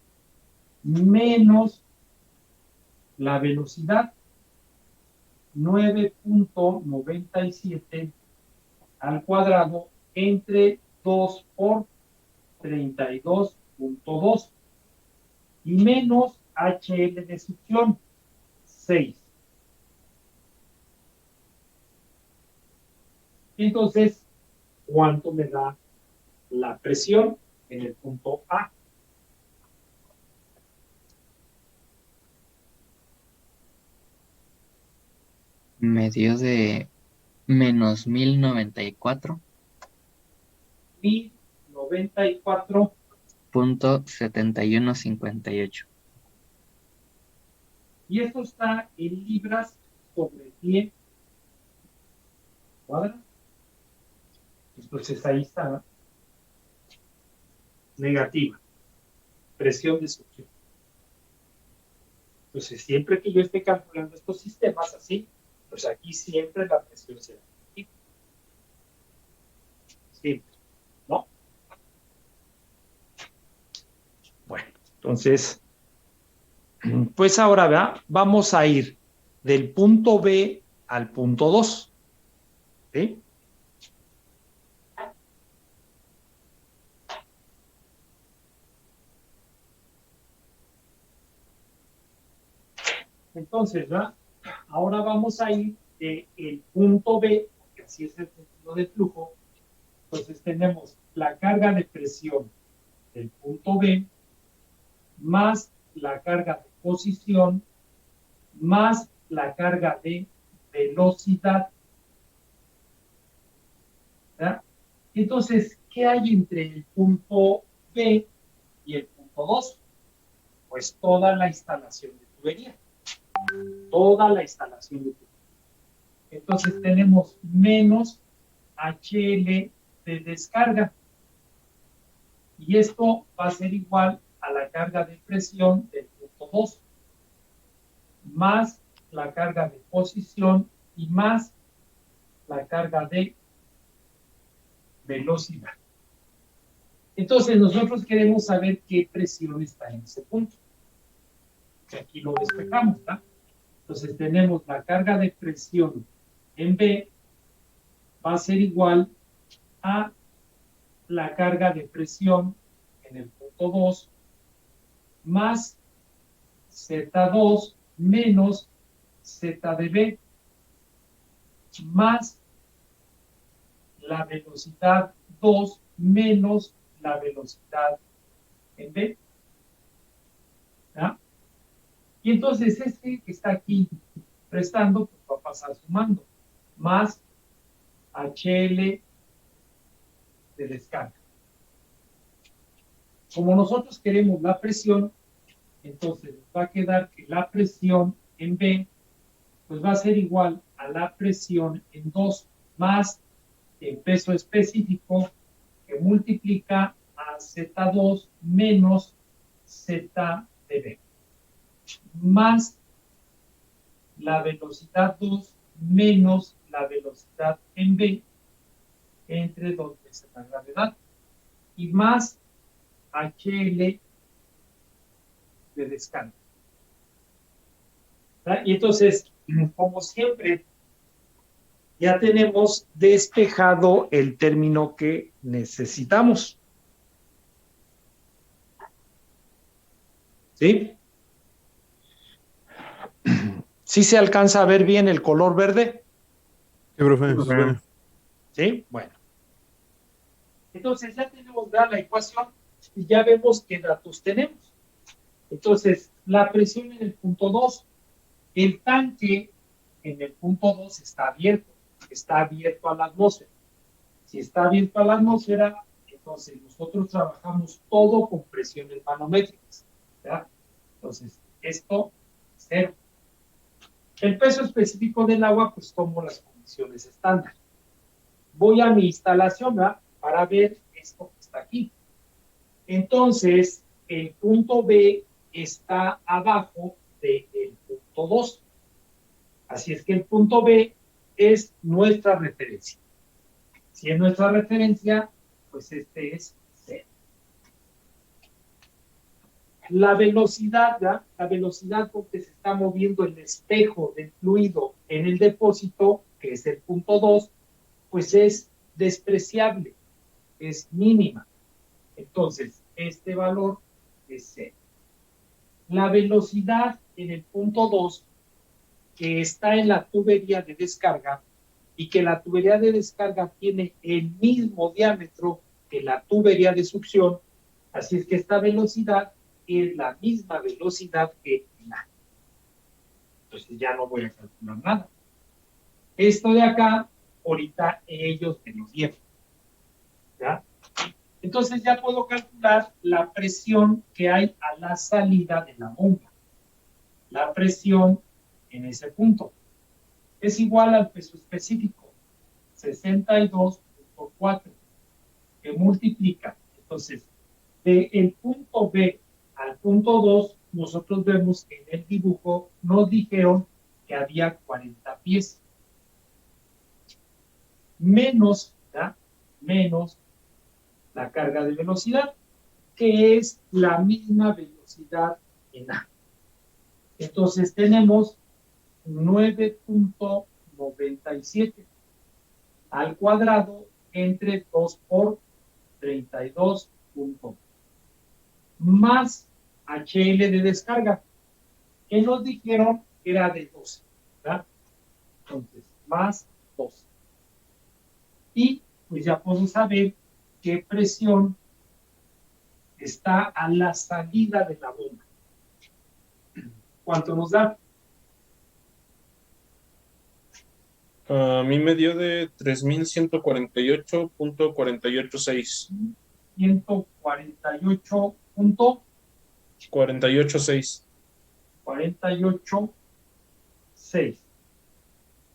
A: menos la velocidad, 9.97 al cuadrado entre 2 por 32.2 y menos HL de succión, 6. Entonces, ¿cuánto me da la presión en el punto A?
D: Me dio de menos 1094
A: 1094.
D: punto 7158.
A: Y esto está en libras sobre pie cuadrado. Entonces ahí está, ¿no? Negativa. Presión de succión. Entonces, siempre que yo esté calculando estos sistemas así, pues aquí siempre la presión será negativa. Siempre, ¿no? Bueno, entonces, pues ahora, ¿verdad? Vamos a ir del punto B al punto 2. ¿Sí? Entonces, ¿verdad? Ahora vamos a ir del punto B, porque así es el sentido de flujo. Entonces tenemos la carga de presión del punto B más la carga de posición más la carga de velocidad. ¿Verdad? Entonces, ¿qué hay entre el punto B y el punto 2? Pues toda la instalación de tubería. Toda la instalación de tubería. Entonces tenemos menos HL de descarga. Y esto va a ser igual a la carga de presión del punto 2, más la carga de posición y más la carga de velocidad. Entonces nosotros queremos saber qué presión está en ese punto. Que aquí lo despejamos, ¿verdad? Entonces tenemos la carga de presión en B va a ser igual a la carga de presión en el punto 2 más Z2 menos Z de B más la velocidad 2 menos la velocidad en B. ¿Ya? Y entonces este que está aquí restando, pues va a pasar sumando, más HL de descarga. Como nosotros queremos la presión, entonces nos va a quedar que la presión en B pues va a ser igual a la presión en 2 más el peso específico que multiplica a Z2 menos Z de B más la velocidad 2 menos la velocidad en B entre 2 veces la gravedad y más HL de descarga. ¿Verdad? Y entonces, como siempre, ya tenemos despejado el término que necesitamos. ¿Sí? ¿Sí se alcanza a ver bien el color verde?
B: Sí, profe, se supone.
A: ¿Sí? Bueno. Entonces ya tenemos la ecuación y ya vemos qué datos tenemos. Entonces, la presión en el punto 2, el tanque en el punto 2 está abierto a la atmósfera. Si está abierto a la atmósfera, entonces nosotros trabajamos todo con presiones manométricas, ¿verdad? Entonces, esto es 0. El peso específico del agua, pues tomo las condiciones estándar. Voy a mi instalación, ¿verdad? Para ver esto que está aquí. Entonces, el punto B está abajo del punto 2. Así es que el punto B es nuestra referencia. Si es nuestra referencia, pues este es 0. La velocidad, ¿ya? La velocidad con que se está moviendo el espejo del fluido en el depósito, que es el punto 2, pues es despreciable, es mínima. Entonces, este valor es 0. La velocidad en el punto 2, que está en la tubería de descarga, y que la tubería de descarga tiene el mismo diámetro que la tubería de succión, así es que esta velocidad es la misma velocidad que la. Entonces ya no voy a calcular nada. Esto de acá, ahorita ellos me lo dieron. ¿Ya? Entonces ya puedo calcular la presión que hay a la salida de la bomba. La presión en ese punto es igual al peso específico, 62.4, que multiplica. Entonces, del punto B al punto 2, nosotros vemos que en el dibujo nos dijeron que había 40 pies. Menos, ¿verdad? Menos la carga de velocidad, que es la misma velocidad en A. Entonces tenemos 9.97 al cuadrado entre 2 por 32 más HL de descarga, que nos dijeron que era de 12, ¿verdad? Entonces, más 12. Y pues ya podemos saber qué presión está a la salida de la bomba. ¿Cuánto nos da?
C: A mí me dio de 3148.486.
A: 148.486.
C: 48.6.
A: 48,6.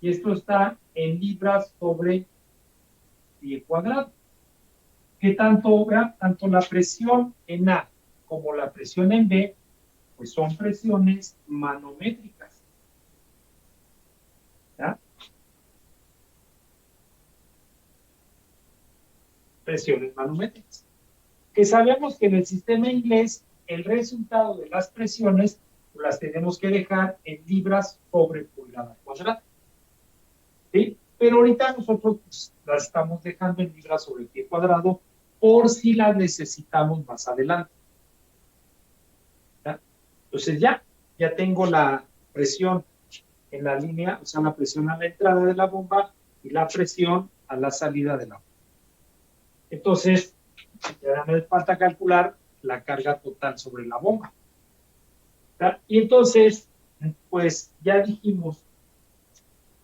A: Y esto está en libras sobre pie cuadrado. ¿Qué tanto obra? Tanto la presión en A como la presión en B, pues son presiones manométricas. ¿Ya? Presiones manométricas. Que sabemos que en el sistema inglés el resultado de las presiones las tenemos que dejar en libras sobre pulgada cuadrada. ¿Sí? Pero ahorita nosotros pues, las estamos dejando en libras sobre pie cuadrado por si las necesitamos más adelante. ¿Ya? Entonces ya tengo la presión en la línea, o sea, la presión a la entrada de la bomba y la presión a la salida de la bomba. Entonces, ya me falta calcular la carga total sobre la bomba. ¿Ya? Y entonces, pues ya dijimos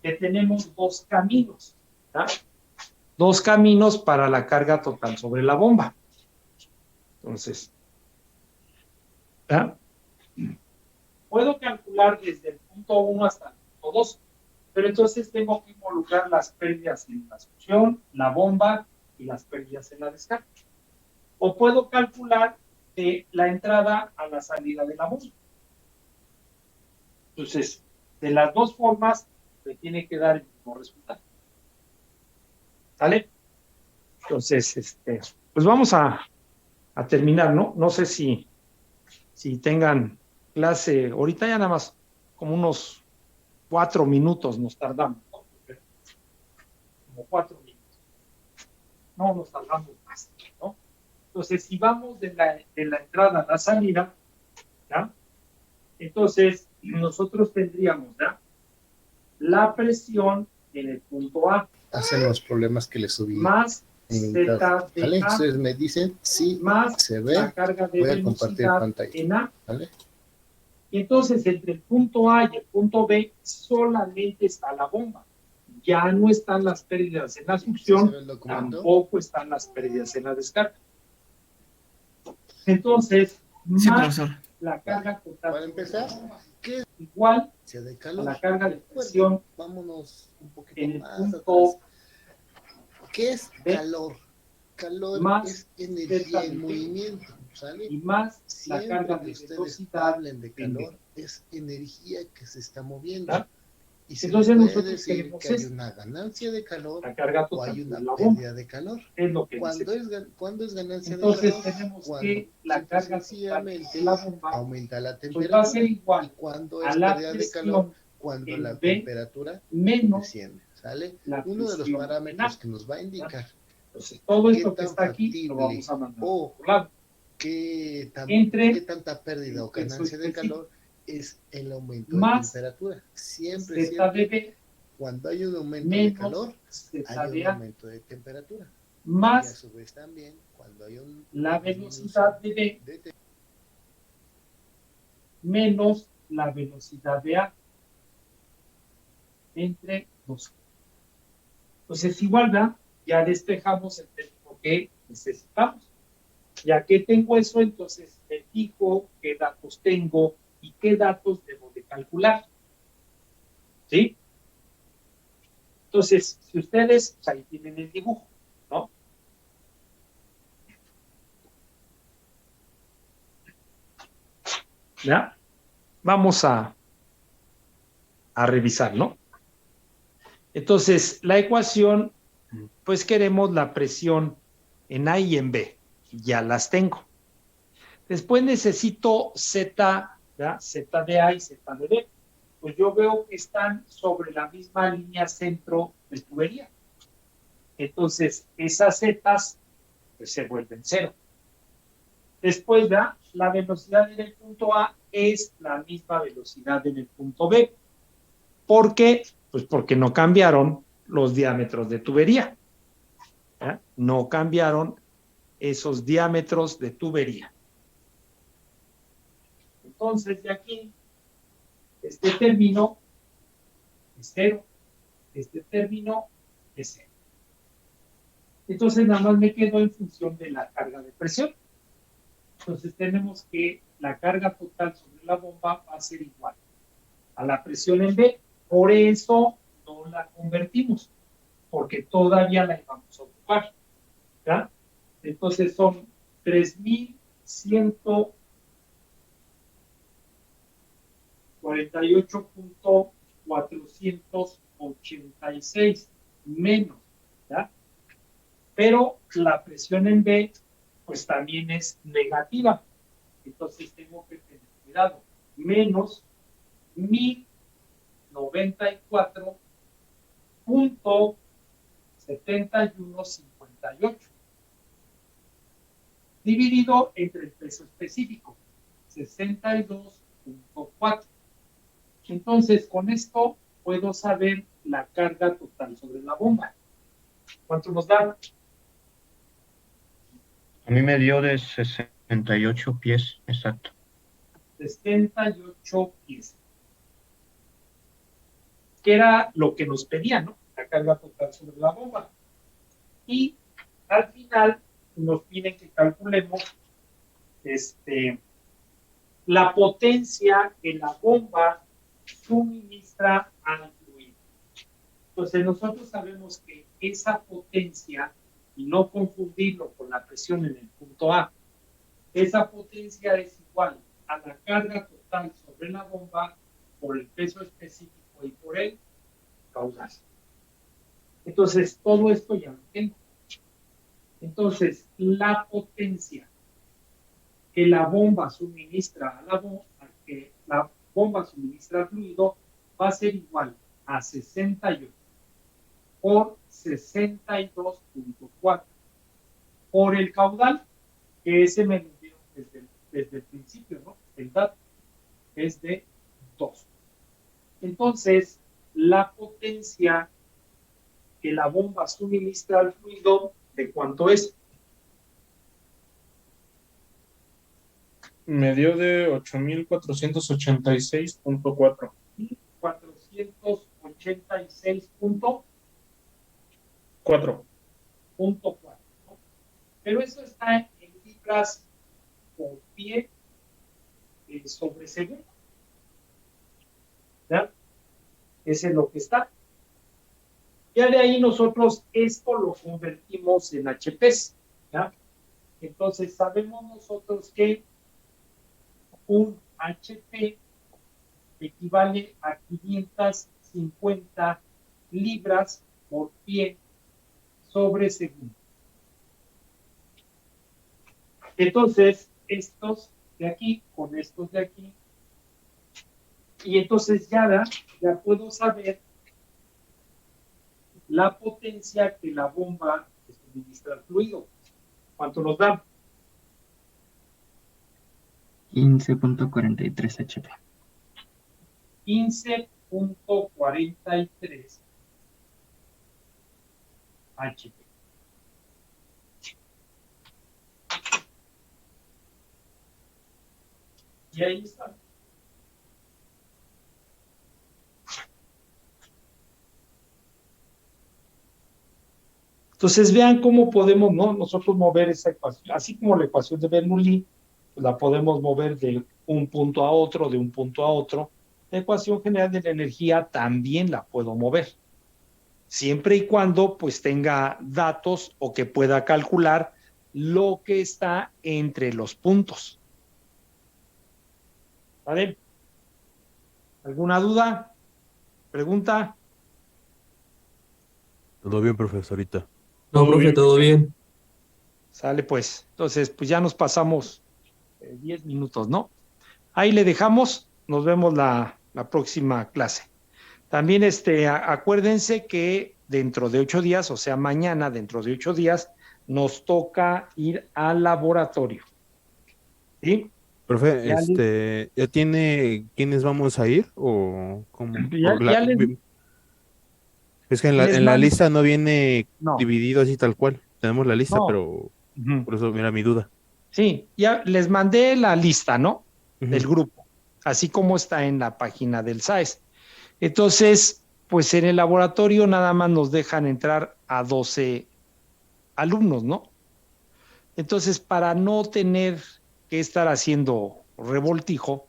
A: que tenemos dos caminos. ¿Ya? Dos caminos para la carga total sobre la bomba. Entonces, ¿ya? Puedo calcular desde el punto 1 hasta el punto 2, pero entonces tengo que involucrar las pérdidas en la succión, la bomba y las pérdidas en la descarga. O puedo calcular de la entrada a la salida de la bomba. Entonces, de las dos formas, me tiene que dar el mismo resultado. ¿Sale? Entonces, pues vamos a terminar, ¿no? No sé si tengan clase, ahorita ya nada más como unos 4 minutos nos tardamos, ¿no? Como 4 minutos. No nos tardamos más, ¿no? Entonces, si vamos de la entrada a la salida, ¿ya? Entonces, nosotros tendríamos, ¿ya? La presión en el punto A.
E: Hacen los problemas que le subí.
A: Más
E: en
A: Z de
E: ¿vale?
A: A.
E: Ustedes me dicen si
A: más
E: se ve.
A: la carga de
E: Voy a compartir
A: velocidad
E: pantalla.
A: en A.
E: ¿Vale?
A: Y entonces, entre el punto A y el punto B, solamente está la bomba. Ya no están las pérdidas en la succión, tampoco están las pérdidas en la descarga. Entonces,
F: Sí,
A: más
F: profesor.
A: la carga total.
E: Para empezar, ¿qué es
A: Igual
E: de
A: a
E: calor?
A: la carga de presión
E: Vámonos un poquito
A: en el
E: más
A: punto
E: atrás. ¿Qué es
A: B
E: calor? Calor
A: más
E: es energía
A: Z de
E: en
A: B.
E: movimiento, ¿sale?
A: y más la
E: Siempre
A: carga
E: que
A: de
E: ustedes
A: velocidad.
E: hablen de calor, es energía que se está moviendo.
A: ¿verdad?
E: Y se
A: Entonces
E: le puede
A: nosotros
E: decir
A: queremos
E: que hay
A: esto.
E: una ganancia de calor
A: La carga
E: o
A: total
E: hay
A: de
E: una
A: la bomba.
E: pérdida de calor.
A: Es lo que
E: ¿Cuándo
A: dice.
E: es ganancia
A: Entonces
E: de calor?
A: tenemos
E: Cuando
A: que la
E: simple y
A: carga total
E: sencillamente
A: de la bomba
E: aumenta la
A: pues va a
E: temperatura.
A: ser igual
E: ¿Y cuándo
A: a
E: es
A: la
E: pérdida de
A: presión
E: calor? Cuando
A: en
E: la
A: B
E: temperatura
A: menos
E: desciende, ¿sale?
A: la
E: Uno de los
A: presión en
E: parámetros
A: A.
E: que nos va a indicar
A: Entonces, todo
E: qué
A: esto que
E: tan
A: está aquí lo
E: factible
A: vamos a mandar a
E: o
A: otro lado.
E: qué
A: Entre
E: tanta pérdida o
A: el peso
E: ganancia de
A: específico
E: calor es el aumento de
A: más
E: temperatura. Siempre,
A: Z
E: siempre,
A: de B
E: cuando hay un aumento de
A: menos
E: calor,
A: Z
E: hay un
A: de A
E: aumento de temperatura. Y a
A: más
E: su vez también, cuando hay
A: la velocidad de B
E: de
A: menos la velocidad de A entre 2. Entonces, igual, ¿verdad? Ya despejamos el término que necesitamos. Ya que tengo eso, entonces me fijo qué datos tengo y qué datos debo de calcular. ¿Sí? Entonces, si ustedes, pues ahí tienen el dibujo, ¿no? ¿Ya? Vamos a revisar, ¿no? Entonces, la ecuación, pues queremos la presión en A y en B. Ya las tengo. Después necesito Z, ¿verdad? Z de A y Z de B. Pues yo veo que están sobre la misma línea centro de tubería. Entonces, esas zetas pues, se vuelven 0. Después, ¿verdad? La velocidad en el punto A es la misma velocidad en el punto B. ¿Por qué? Pues porque no cambiaron los diámetros de tubería. ¿Eh? No cambiaron esos diámetros de tubería. Entonces, de aquí, este término es 0. Este término es 0. Entonces, nada más me quedo en función de la carga de presión. Entonces, tenemos que la carga total sobre la bomba va a ser igual a la presión en B. Por eso no la convertimos, porque todavía la íbamos a ocupar, ¿ya? Entonces son 3.148.486 menos, ¿ya? Pero la presión en B, pues también es negativa. Entonces tengo que tener cuidado. Menos 1094.7158 dividido entre el peso específico, 62.4. Entonces, con esto puedo saber la carga total sobre la bomba. ¿Cuánto nos da?
F: A mí me dio de 68 pies, exacto.
A: 68 pies. Que era lo que nos pedía, ¿no? La carga total sobre la bomba. Y al final nos piden que calculemos la potencia que la bomba suministra al fluido. Entonces nosotros sabemos que esa potencia, y no confundirlo con la presión en el punto A, esa potencia es igual a la carga total sobre la bomba por el peso específico y por el caudal. Entonces todo esto ya lo tengo. Entonces la potencia que la bomba suministra a la bomba, que la bomba suministra al fluido, va a ser igual a 68 por 62.4 por el caudal, que ese me lo dieron desde el principio, ¿no? El dato es de 2. Entonces, la potencia que la bomba suministra al fluido, ¿de cuánto es?
C: Me dio de 8.486.4.
A: 486.4.
C: 4.
A: ¿No? Pero eso está en libras por pie sobre segundo. ¿Ya? Ese es lo que está. Ya de ahí nosotros esto lo convertimos en HPs. ¿Ya? Entonces sabemos nosotros que un HP equivale a 550 libras por pie sobre segundo. Entonces, estos de aquí con estos de aquí, y entonces ya puedo saber la potencia que la bomba suministra al fluido. ¿Cuánto nos da?
D: 15.43 HP.
A: 15.43 HP. Y ahí está. Entonces vean cómo podemos, ¿no? Nosotros mover esa ecuación, así como la ecuación de Bernoulli, pues la podemos mover de un punto a otro, de un punto a otro. La ecuación general de la energía también la puedo mover, siempre y cuando pues tenga datos o que pueda calcular lo que está entre los puntos. ¿Vale? ¿Alguna duda? ¿Pregunta?
B: Todo bien, profesorita.
G: No, profe, todo bien.
A: Sale pues. Entonces, pues ya nos pasamos 10 minutos, ¿no? Ahí le dejamos. Nos vemos la próxima clase. También acuérdense que dentro de 8 días, o sea, mañana, dentro de 8 días, nos toca ir al laboratorio. ¿Sí?
B: Profe,
A: Ya
B: ¿ya tiene quiénes vamos a ir o cómo? Es que
A: les
B: en la
A: mando.
B: lista no viene
A: No,
B: dividido así tal cual. Tenemos la lista,
A: no.
B: pero
A: Ujú.
B: por eso mira mi duda.
A: Sí, ya les mandé la lista, ¿no? Del
B: Ujú.
A: grupo, así como está en la página del SAES. Entonces, pues en el laboratorio nada más nos dejan entrar a 12 alumnos, ¿no? Entonces, para no tener que estar haciendo revoltijo,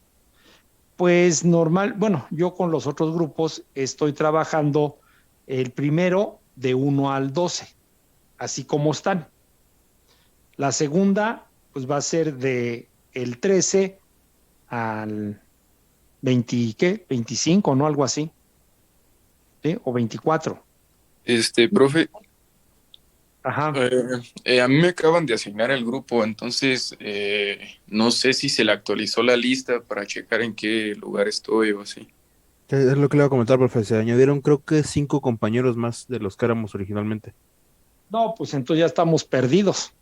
A: pues normal, bueno, yo con los otros grupos estoy trabajando el primero de 1 al 12, así como están. La segunda, pues va a ser de el 13 al 20, ¿qué? 25, ¿no? Algo así, ¿sí? O 24.
G: Profe,
A: Ajá.
G: a mí me acaban de asignar el grupo, entonces no sé si se le actualizó la lista para checar en qué lugar estoy o así.
B: Es lo que le iba a comentar, profe. Se añadieron creo que 5 compañeros más de los que éramos originalmente.
A: No, pues entonces ya estamos perdidos.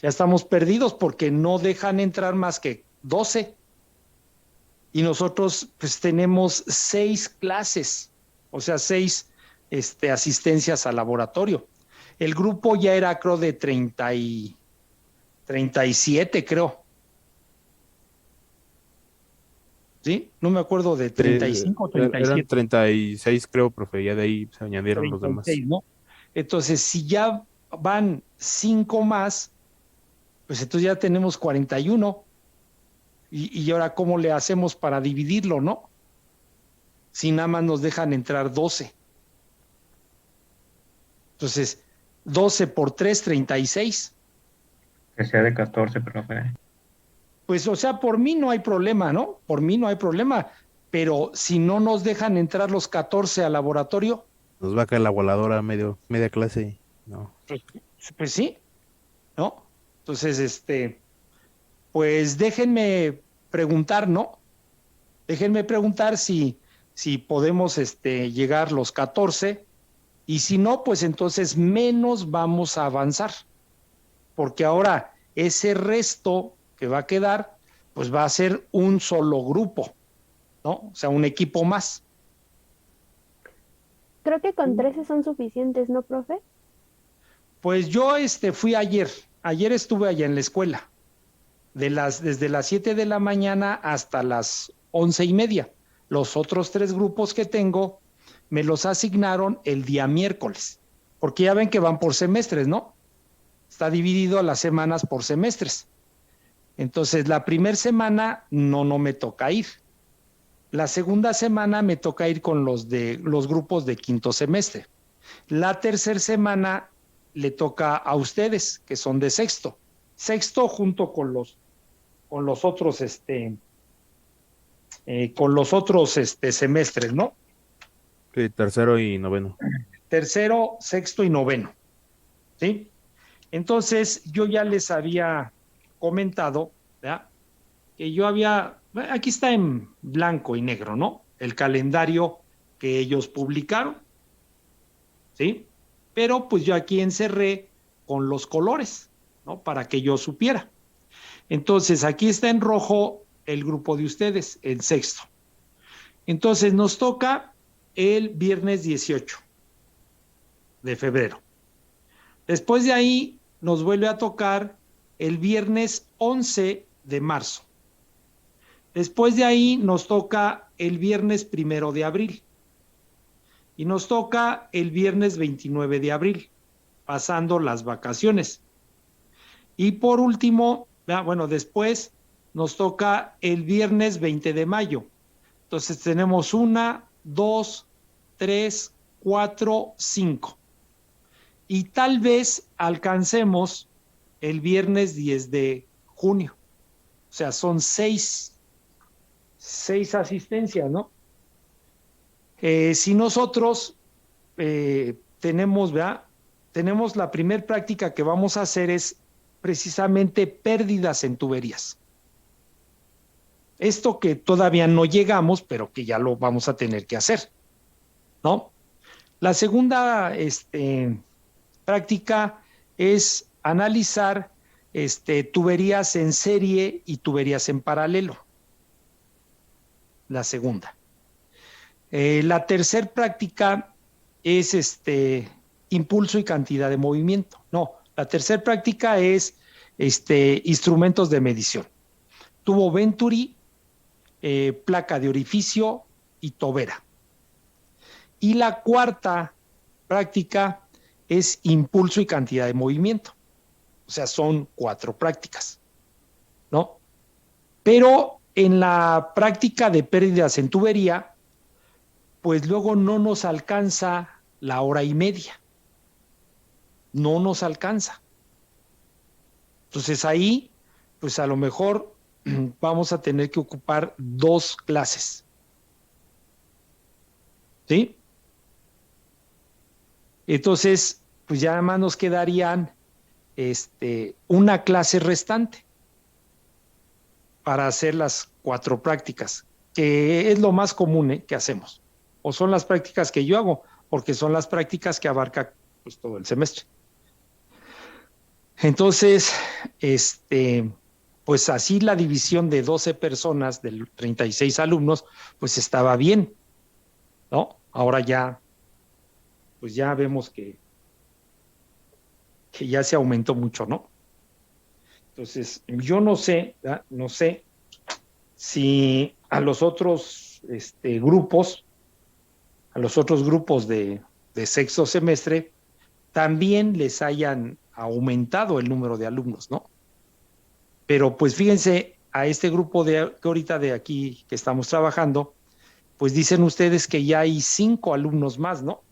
A: Ya estamos perdidos porque no dejan entrar más que 12. Y nosotros pues tenemos 6 clases, o sea, 6 asistencias al laboratorio. El grupo ya era, creo, de 37, creo. ¿Sí? No me acuerdo de 35 o
B: Eran
A: 37.
B: 36 creo, profe. Ya de ahí se añadieron los demás.
A: 36, ¿no? Entonces, si ya van 5 más, pues entonces ya tenemos 41. Y ahora, ¿cómo le hacemos para dividirlo, no? Si nada más nos dejan entrar 12. Entonces, 12 por 3, 36.
F: Que sea de 14, profe.
A: Pues, o sea, por mí no hay problema, ¿no? Por mí no hay problema. Pero si no nos dejan entrar los 14 al laboratorio,
B: Nos va a caer la voladora media clase. No.
A: pues sí, ¿no? Entonces, pues déjenme preguntar, ¿no? Déjenme preguntar si podemos llegar los 14 y si no, pues entonces menos vamos a avanzar, porque ahora ese resto que va a quedar, pues va a ser un solo grupo, ¿no? O sea, un equipo más.
H: Creo que con 13 son suficientes, ¿no, profe?
A: Pues yo fui ayer estuve allá en la escuela, desde las 7 de la mañana hasta las 11:30. Los otros 3 grupos que tengo me los asignaron el día miércoles, porque ya ven que van por semestres, ¿no? Está dividido a las semanas por semestres. Entonces, la primera semana no me toca ir. La segunda semana me toca ir con los grupos de quinto semestre. La tercera semana le toca a ustedes, que son de sexto. Sexto junto con los otros semestres, ¿no?
B: Sí, tercero y noveno.
A: Tercero, sexto y noveno, ¿sí? Entonces, yo ya les había comentado, ¿verdad? Que yo aquí está en blanco y negro, ¿no? El calendario que ellos publicaron, ¿sí? Pero pues yo aquí encerré con los colores, ¿no? Para que yo supiera. Entonces, aquí está en rojo el grupo de ustedes, el sexto. Entonces, nos toca el viernes 18 de febrero. Después de ahí, nos vuelve a tocar el viernes 11 de marzo. Después de ahí, nos toca el viernes 1 de abril. Y nos toca el viernes 29 de abril, pasando las vacaciones. Y por último, bueno, después nos toca el viernes 20 de mayo. Entonces tenemos 1, 2, 3, 4, 5. Y tal vez alcancemos el viernes 10 de junio. O sea, son 6 asistencias, ¿no? Si nosotros tenemos la primer práctica que vamos a hacer es precisamente pérdidas en tuberías. Esto que todavía no llegamos, pero que ya lo vamos a tener que hacer, ¿no? La segunda práctica es analizar tuberías en serie y tuberías en paralelo. La segunda. La tercera práctica es impulso y cantidad de movimiento. No, la tercera práctica es instrumentos de medición. Tubo Venturi, placa de orificio y tobera. Y la cuarta práctica es impulso y cantidad de movimiento. O sea, son 4 prácticas, ¿no? Pero en la práctica de pérdidas en tubería, pues luego no nos alcanza la hora y media. No nos alcanza. Entonces ahí, pues a lo mejor vamos a tener que ocupar 2 clases. ¿Sí? Entonces, pues ya nada más nos quedarían una clase restante para hacer las 4 prácticas, que es lo más común que hacemos. O son las prácticas que yo hago, porque son las prácticas que abarca pues, todo el semestre. Entonces, pues así la división de 12 personas, de 36 alumnos, pues estaba bien, ¿no? Ahora ya, pues ya vemos que ya se aumentó mucho, ¿no? Entonces, yo no sé, ¿verdad? No sé si a los otros grupos, de sexto semestre, también les hayan aumentado el número de alumnos, ¿no? Pero pues fíjense, a este grupo que ahorita de aquí que estamos trabajando, pues dicen ustedes que ya hay 5 alumnos más, ¿no?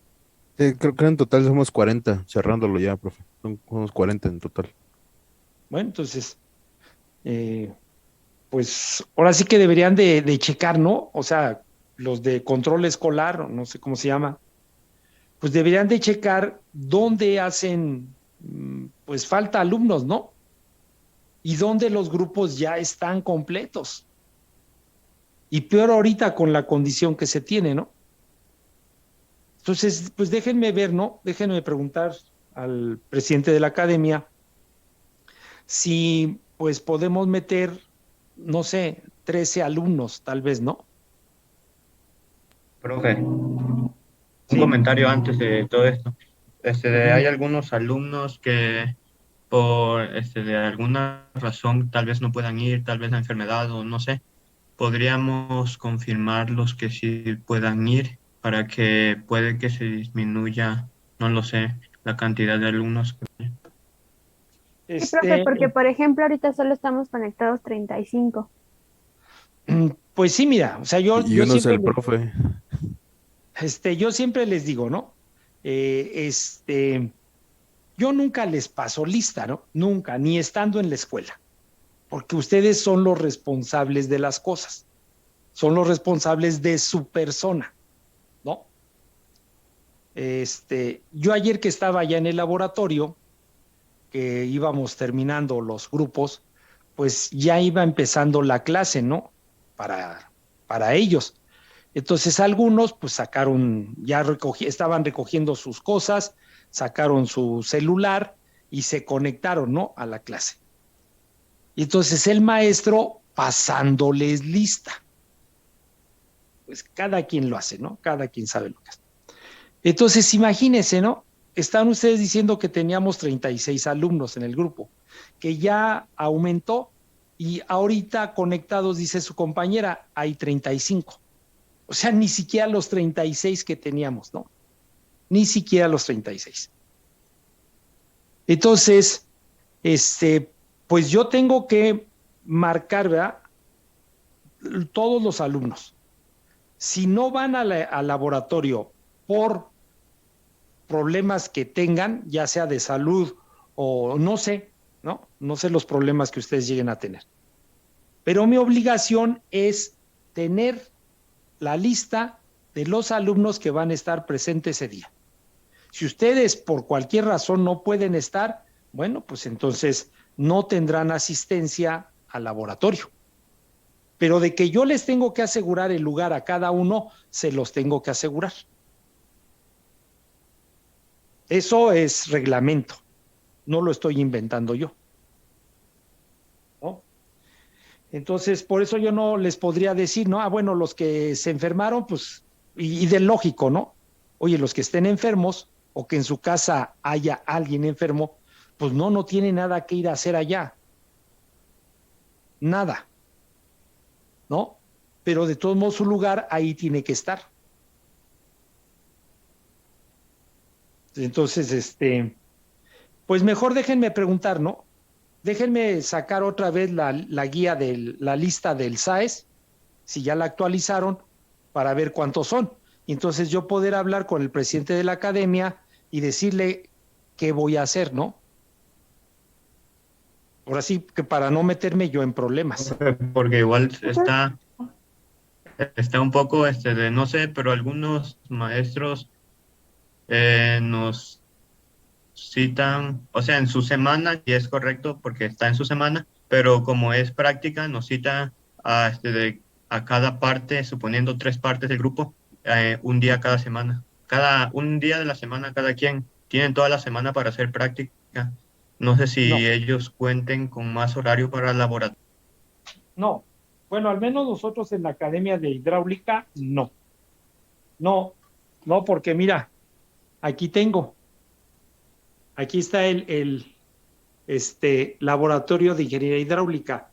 B: Creo que en total somos 40, cerrándolo ya, profe. Son unos 40 en total.
A: Bueno, entonces, pues ahora sí que deberían de checar, ¿no? O sea, los de control escolar, no sé cómo se llama, pues deberían de checar dónde hacen, pues falta alumnos, ¿no? Y dónde los grupos ya están completos. Y peor ahorita con la condición que se tiene, ¿no? Entonces, pues déjenme ver, ¿no? Déjenme preguntar al presidente de la academia si pues podemos meter, no sé, 13 alumnos, tal vez, ¿no?
F: Profe, un
A: Sí.
F: comentario antes de todo esto. Hay
A: Ujú.
F: algunos alumnos que por de alguna razón tal vez no puedan ir, tal vez la enfermedad o no sé. Podríamos confirmar los que sí puedan ir para que puede que se disminuya, no lo sé, la cantidad de alumnos.
H: Sí, profe,
A: Este,
H: porque por ejemplo ahorita solo estamos conectados 35.
A: pues sí, mira, o sea,
B: Y uno es el profe.
A: yo siempre les digo, ¿no? Yo nunca les paso lista, ¿no? Nunca, ni estando en la escuela, porque ustedes son los responsables de las cosas, son los responsables de su persona, ¿no? Yo ayer que estaba ya en el laboratorio, que íbamos terminando los grupos, pues ya iba empezando la clase, ¿no? Para ellos. Entonces algunos pues sacaron, estaban recogiendo sus cosas, sacaron su celular y se conectaron, ¿no? A la clase. Y entonces el maestro pasándoles lista. Pues cada quien lo hace, ¿no? Cada quien sabe lo que hace. Entonces imagínense, ¿no? Están ustedes diciendo que teníamos 36 alumnos en el grupo, que ya aumentó y ahorita conectados, dice su compañera, hay 35. O sea, ni siquiera los 36 que teníamos, ¿no? Ni siquiera los 36. Entonces, pues yo tengo que marcar, ¿verdad? Todos los alumnos. Si no van al laboratorio por problemas que tengan, ya sea de salud o no sé, ¿no? No sé los problemas que ustedes lleguen a tener. Pero mi obligación es tener la lista de los alumnos que van a estar presentes ese día. Si ustedes por cualquier razón no pueden estar, bueno, pues entonces no tendrán asistencia al laboratorio. Pero de que yo les tengo que asegurar el lugar a cada uno, se los tengo que asegurar. Eso es reglamento, no lo estoy inventando yo, ¿no? Entonces, por eso yo no les podría decir, ¿no? Ah, bueno, los que se enfermaron, pues, y de lógico, ¿no? Oye, los que estén enfermos o que en su casa haya alguien enfermo, pues no tiene nada que ir a hacer allá, nada, ¿no? Pero de todos modos su lugar ahí tiene que estar. Entonces, pues mejor déjenme preguntar, ¿no? déjenme sacar otra vez la guía de la lista del SAES, si ya la actualizaron, para ver cuántos son. Y entonces yo poder hablar con el presidente de la academia y decirle qué voy a hacer, ¿no? Ahora sí, que para no meterme yo en problemas.
F: Porque igual está un poco, no sé, pero algunos maestros nos citan, o sea, en su semana, y es correcto porque está en su semana, pero como es práctica, nos citan a cada parte, suponiendo 3 partes del grupo, un día cada semana. Un día de la semana cada quien. Tienen toda la semana para hacer práctica. No sé si
A: No.
F: ellos cuenten con más horario para el laboratorio.
A: No, bueno, al menos nosotros en la Academia de Hidráulica, no. No, porque mira, aquí está el laboratorio de ingeniería hidráulica,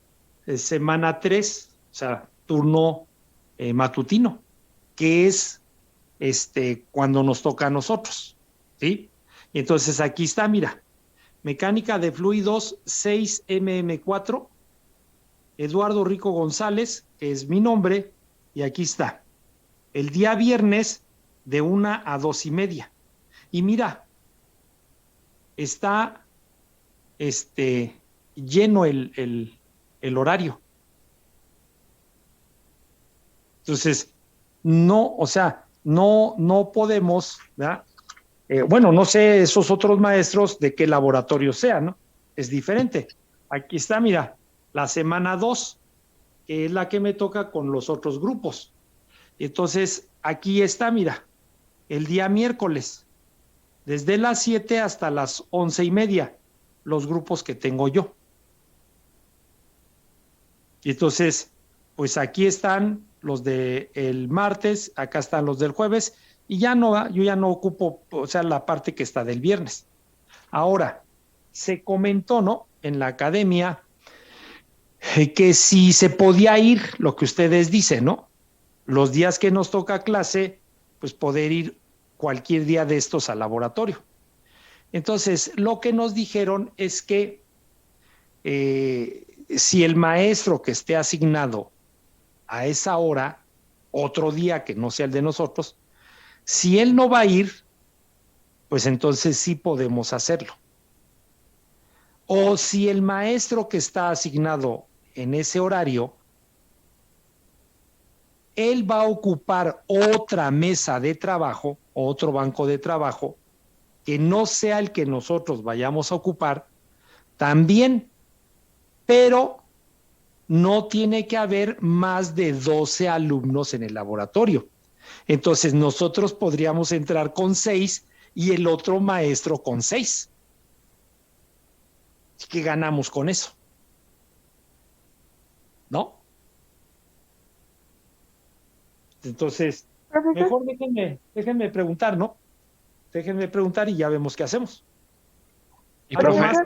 A: semana 3, o sea, turno matutino, que es cuando nos toca a nosotros, ¿sí? Y entonces aquí está, mira, mecánica de fluidos 6MM4, Eduardo Rico González, que es mi nombre, y aquí está. El día viernes de 1 a 2:30. Y mira, está lleno el horario. Entonces, no, o sea, no podemos, ¿verdad? Bueno, no sé esos otros maestros de qué laboratorio sea, ¿no? Es diferente. Aquí está, mira, la semana 2, que es la que me toca con los otros grupos. Entonces, aquí está, mira, el día miércoles, desde las 7 hasta las 11:30, los grupos que tengo yo. Y entonces, pues aquí están los del martes, acá están los del jueves, y yo ya no ocupo, o sea, la parte que está del viernes. Ahora, se comentó, ¿no?, en la academia, que si se podía ir, lo que ustedes dicen, ¿no?, los días que nos toca clase, pues poder ir cualquier día de estos al laboratorio. Entonces, lo que nos dijeron es que si el maestro que esté asignado a esa hora, otro día que no sea el de nosotros, si él no va a ir, pues entonces sí podemos hacerlo. O si el maestro que está asignado en ese horario, él va a ocupar otra mesa de trabajo, otro banco de trabajo, que no sea el que nosotros vayamos a ocupar, también, pero no tiene que haber más de 12 alumnos en el laboratorio. Entonces nosotros podríamos entrar con 6 y el otro maestro con 6. ¿Qué ganamos con eso? ¿No? Entonces,
H: Profesor,
A: mejor déjenme preguntar, ¿no? Déjenme preguntar y ya vemos qué hacemos.
B: Y
A: ¿Algo
B: profe,
A: más?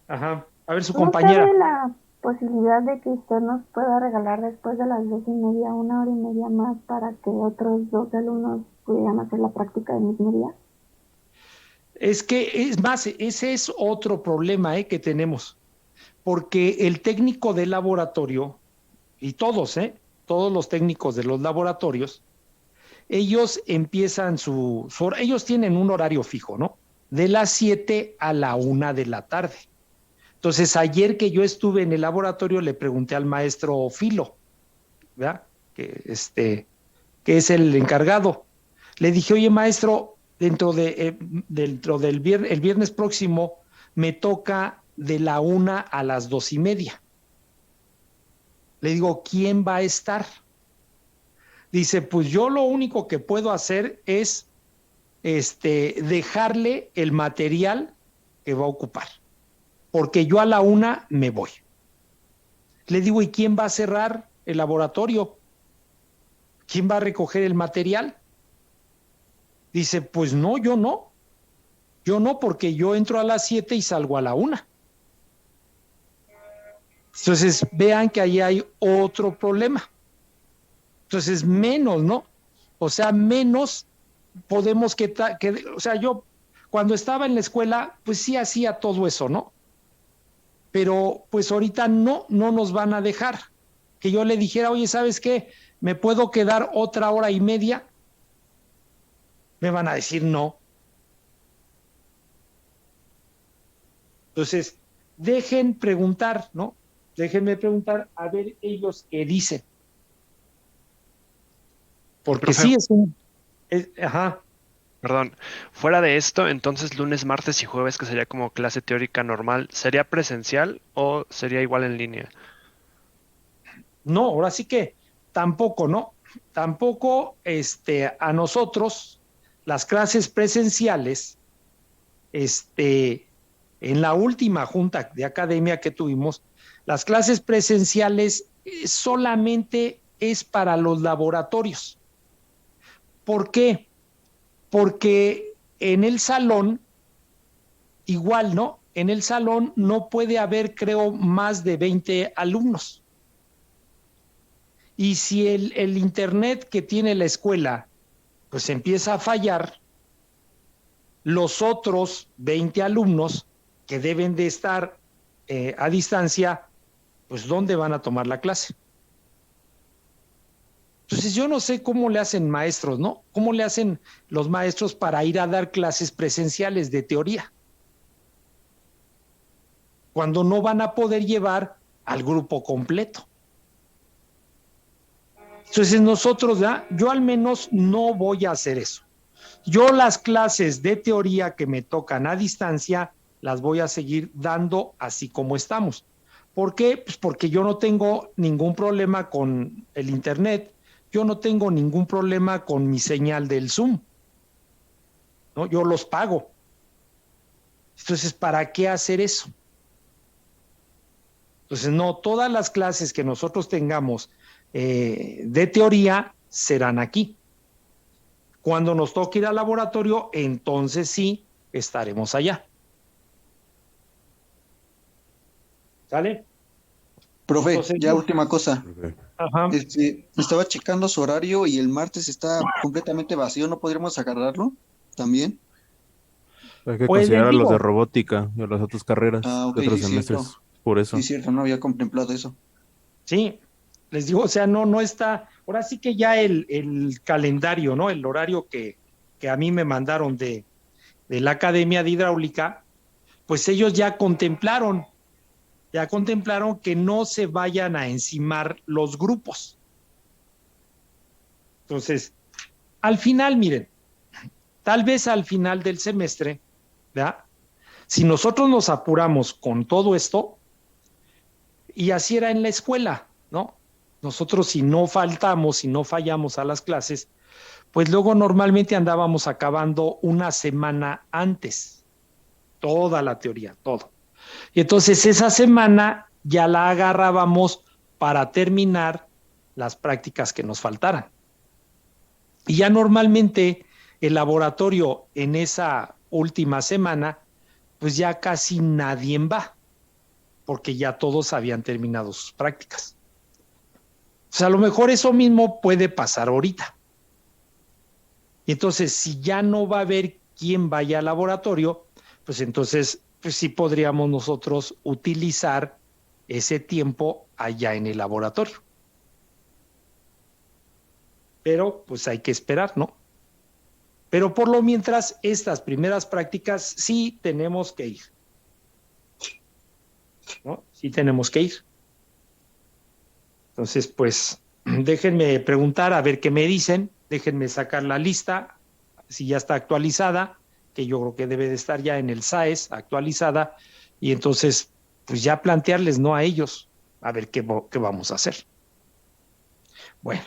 A: Ajá. A ver, su
H: ¿no
A: compañera.
H: cabe la posibilidad de que usted nos pueda regalar después de las 2:30 1 hora y media más para que otros 2 alumnos pudieran hacer la práctica del mismo día?
A: Es que, es más, ese es otro problema que tenemos, porque el técnico de laboratorio, y todos los técnicos de los laboratorios, ellos empiezan ellos tienen un horario fijo, ¿no? De las 7 a la 1 de la tarde. Entonces, ayer que yo estuve en el laboratorio, le pregunté al maestro Filo, ¿verdad?, que es el encargado. Le dije, oye, maestro, dentro del el viernes próximo me toca de la 1 a las 2:30. Le digo, ¿quién va a estar? Dice, pues yo lo único que puedo hacer es dejarle el material que va a ocupar, porque yo a la 1 me voy. Le digo, ¿y quién va a cerrar el laboratorio? ¿Quién va a recoger el material? Dice, pues no, yo no. Yo no, porque yo entro a las 7 y salgo a la 1. Entonces, vean que ahí hay otro problema. Entonces, menos, ¿no? O sea, menos podemos o sea, yo cuando estaba en la escuela, pues sí hacía todo eso, ¿no? pero pues ahorita no nos van a dejar. Que yo le dijera, oye, ¿sabes qué? ¿Me puedo quedar otra hora y media? Me van a decir no. Entonces, dejen preguntar, ¿no? Déjenme preguntar a ver ellos qué dicen. Porque
I: Profe,
A: sí es ajá.
I: perdón, fuera de esto, entonces lunes, martes y jueves, que sería como clase teórica normal, ¿sería presencial o sería igual en línea?
A: No, ahora sí que tampoco, ¿no? Tampoco a nosotros, las clases presenciales, en la última junta de academia que tuvimos, las clases presenciales solamente es para los laboratorios. ¿Por qué? Porque en el salón, igual, ¿no? En el salón no puede haber, creo, más de 20 alumnos. Y si el internet que tiene la escuela pues empieza a fallar, los otros 20 alumnos que deben de estar a distancia, pues ¿dónde van a tomar la clase? Entonces yo no sé cómo le hacen maestros, ¿no? ¿Cómo le hacen los maestros para ir a dar clases presenciales de teoría? Cuando no van a poder llevar al grupo completo. Entonces nosotros, ¿ya? Yo al menos no voy a hacer eso. Yo las clases de teoría que me tocan a distancia las voy a seguir dando así como estamos. ¿Por qué? Pues porque yo no tengo ningún problema con el internet, yo no tengo ningún problema con mi señal del Zoom, ¿no? Yo los pago. Entonces, ¿para qué hacer eso? Entonces, no, todas las clases que nosotros tengamos de teoría serán aquí. Cuando nos toque ir al laboratorio, entonces sí estaremos allá. ¿Sale?
J: Profe,
A: Entonces,
J: ya última cosa.
A: ajá.
J: Estaba checando su horario y el martes está completamente vacío. ¿No podríamos agarrarlo también?
B: Hay que
A: Pues les
B: considerar a los de
A: digo,
B: robótica y a las otras carreras
J: Ah, ok,
B: de
J: sí
B: otros
J: es cierto.
B: semestres. Por eso.
J: Sí es cierto, no había contemplado eso.
A: sí, les digo, o sea, no está, ahora sí que ya el calendario, ¿no? El horario que a mí me mandaron de la Academia de Hidráulica, pues ellos ya contemplaron que no se vayan a encimar los grupos. Entonces, al final, miren, tal vez al final del semestre, ¿verdad? Si nosotros nos apuramos con todo esto, y así era en la escuela, ¿no? Nosotros si no faltamos, si no fallamos a las clases, pues luego normalmente andábamos acabando una semana antes, toda la teoría, todo. Y entonces esa semana ya la agarrábamos para terminar las prácticas que nos faltaran. Y ya normalmente el laboratorio en esa última semana, pues ya casi nadie va, porque ya todos habían terminado sus prácticas. O sea, a lo mejor eso mismo puede pasar ahorita. Y entonces, si ya no va a haber quien vaya al laboratorio, pues entonces, pues sí podríamos nosotros utilizar ese tiempo allá en el laboratorio. Pero pues hay que esperar, ¿no? Pero por lo mientras, estas primeras prácticas sí tenemos que ir, ¿no? Sí tenemos que ir. Entonces, pues, déjenme preguntar a ver qué me dicen, déjenme sacar la lista, si ya está actualizada, que yo creo que debe de estar ya en el SAES actualizada, y entonces, pues ya plantearles, no a ellos, a ver qué vamos a hacer. Bueno,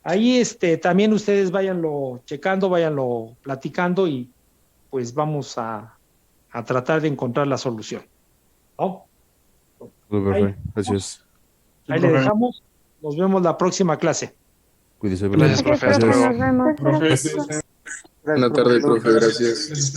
A: ahí también ustedes váyanlo checando, váyanlo platicando, y pues vamos a tratar de encontrar la solución, ¿no? Ahí,
B: Gracias.
A: ahí le dejamos, nos vemos la próxima clase.
B: Cuídese,
I: Gracias,
B: profe.
I: profe. Hasta luego.
H: Nos vemos.
C: Profe,
J: Gracias,
G: Buena
J: profe.
G: tarde, profe, gracias.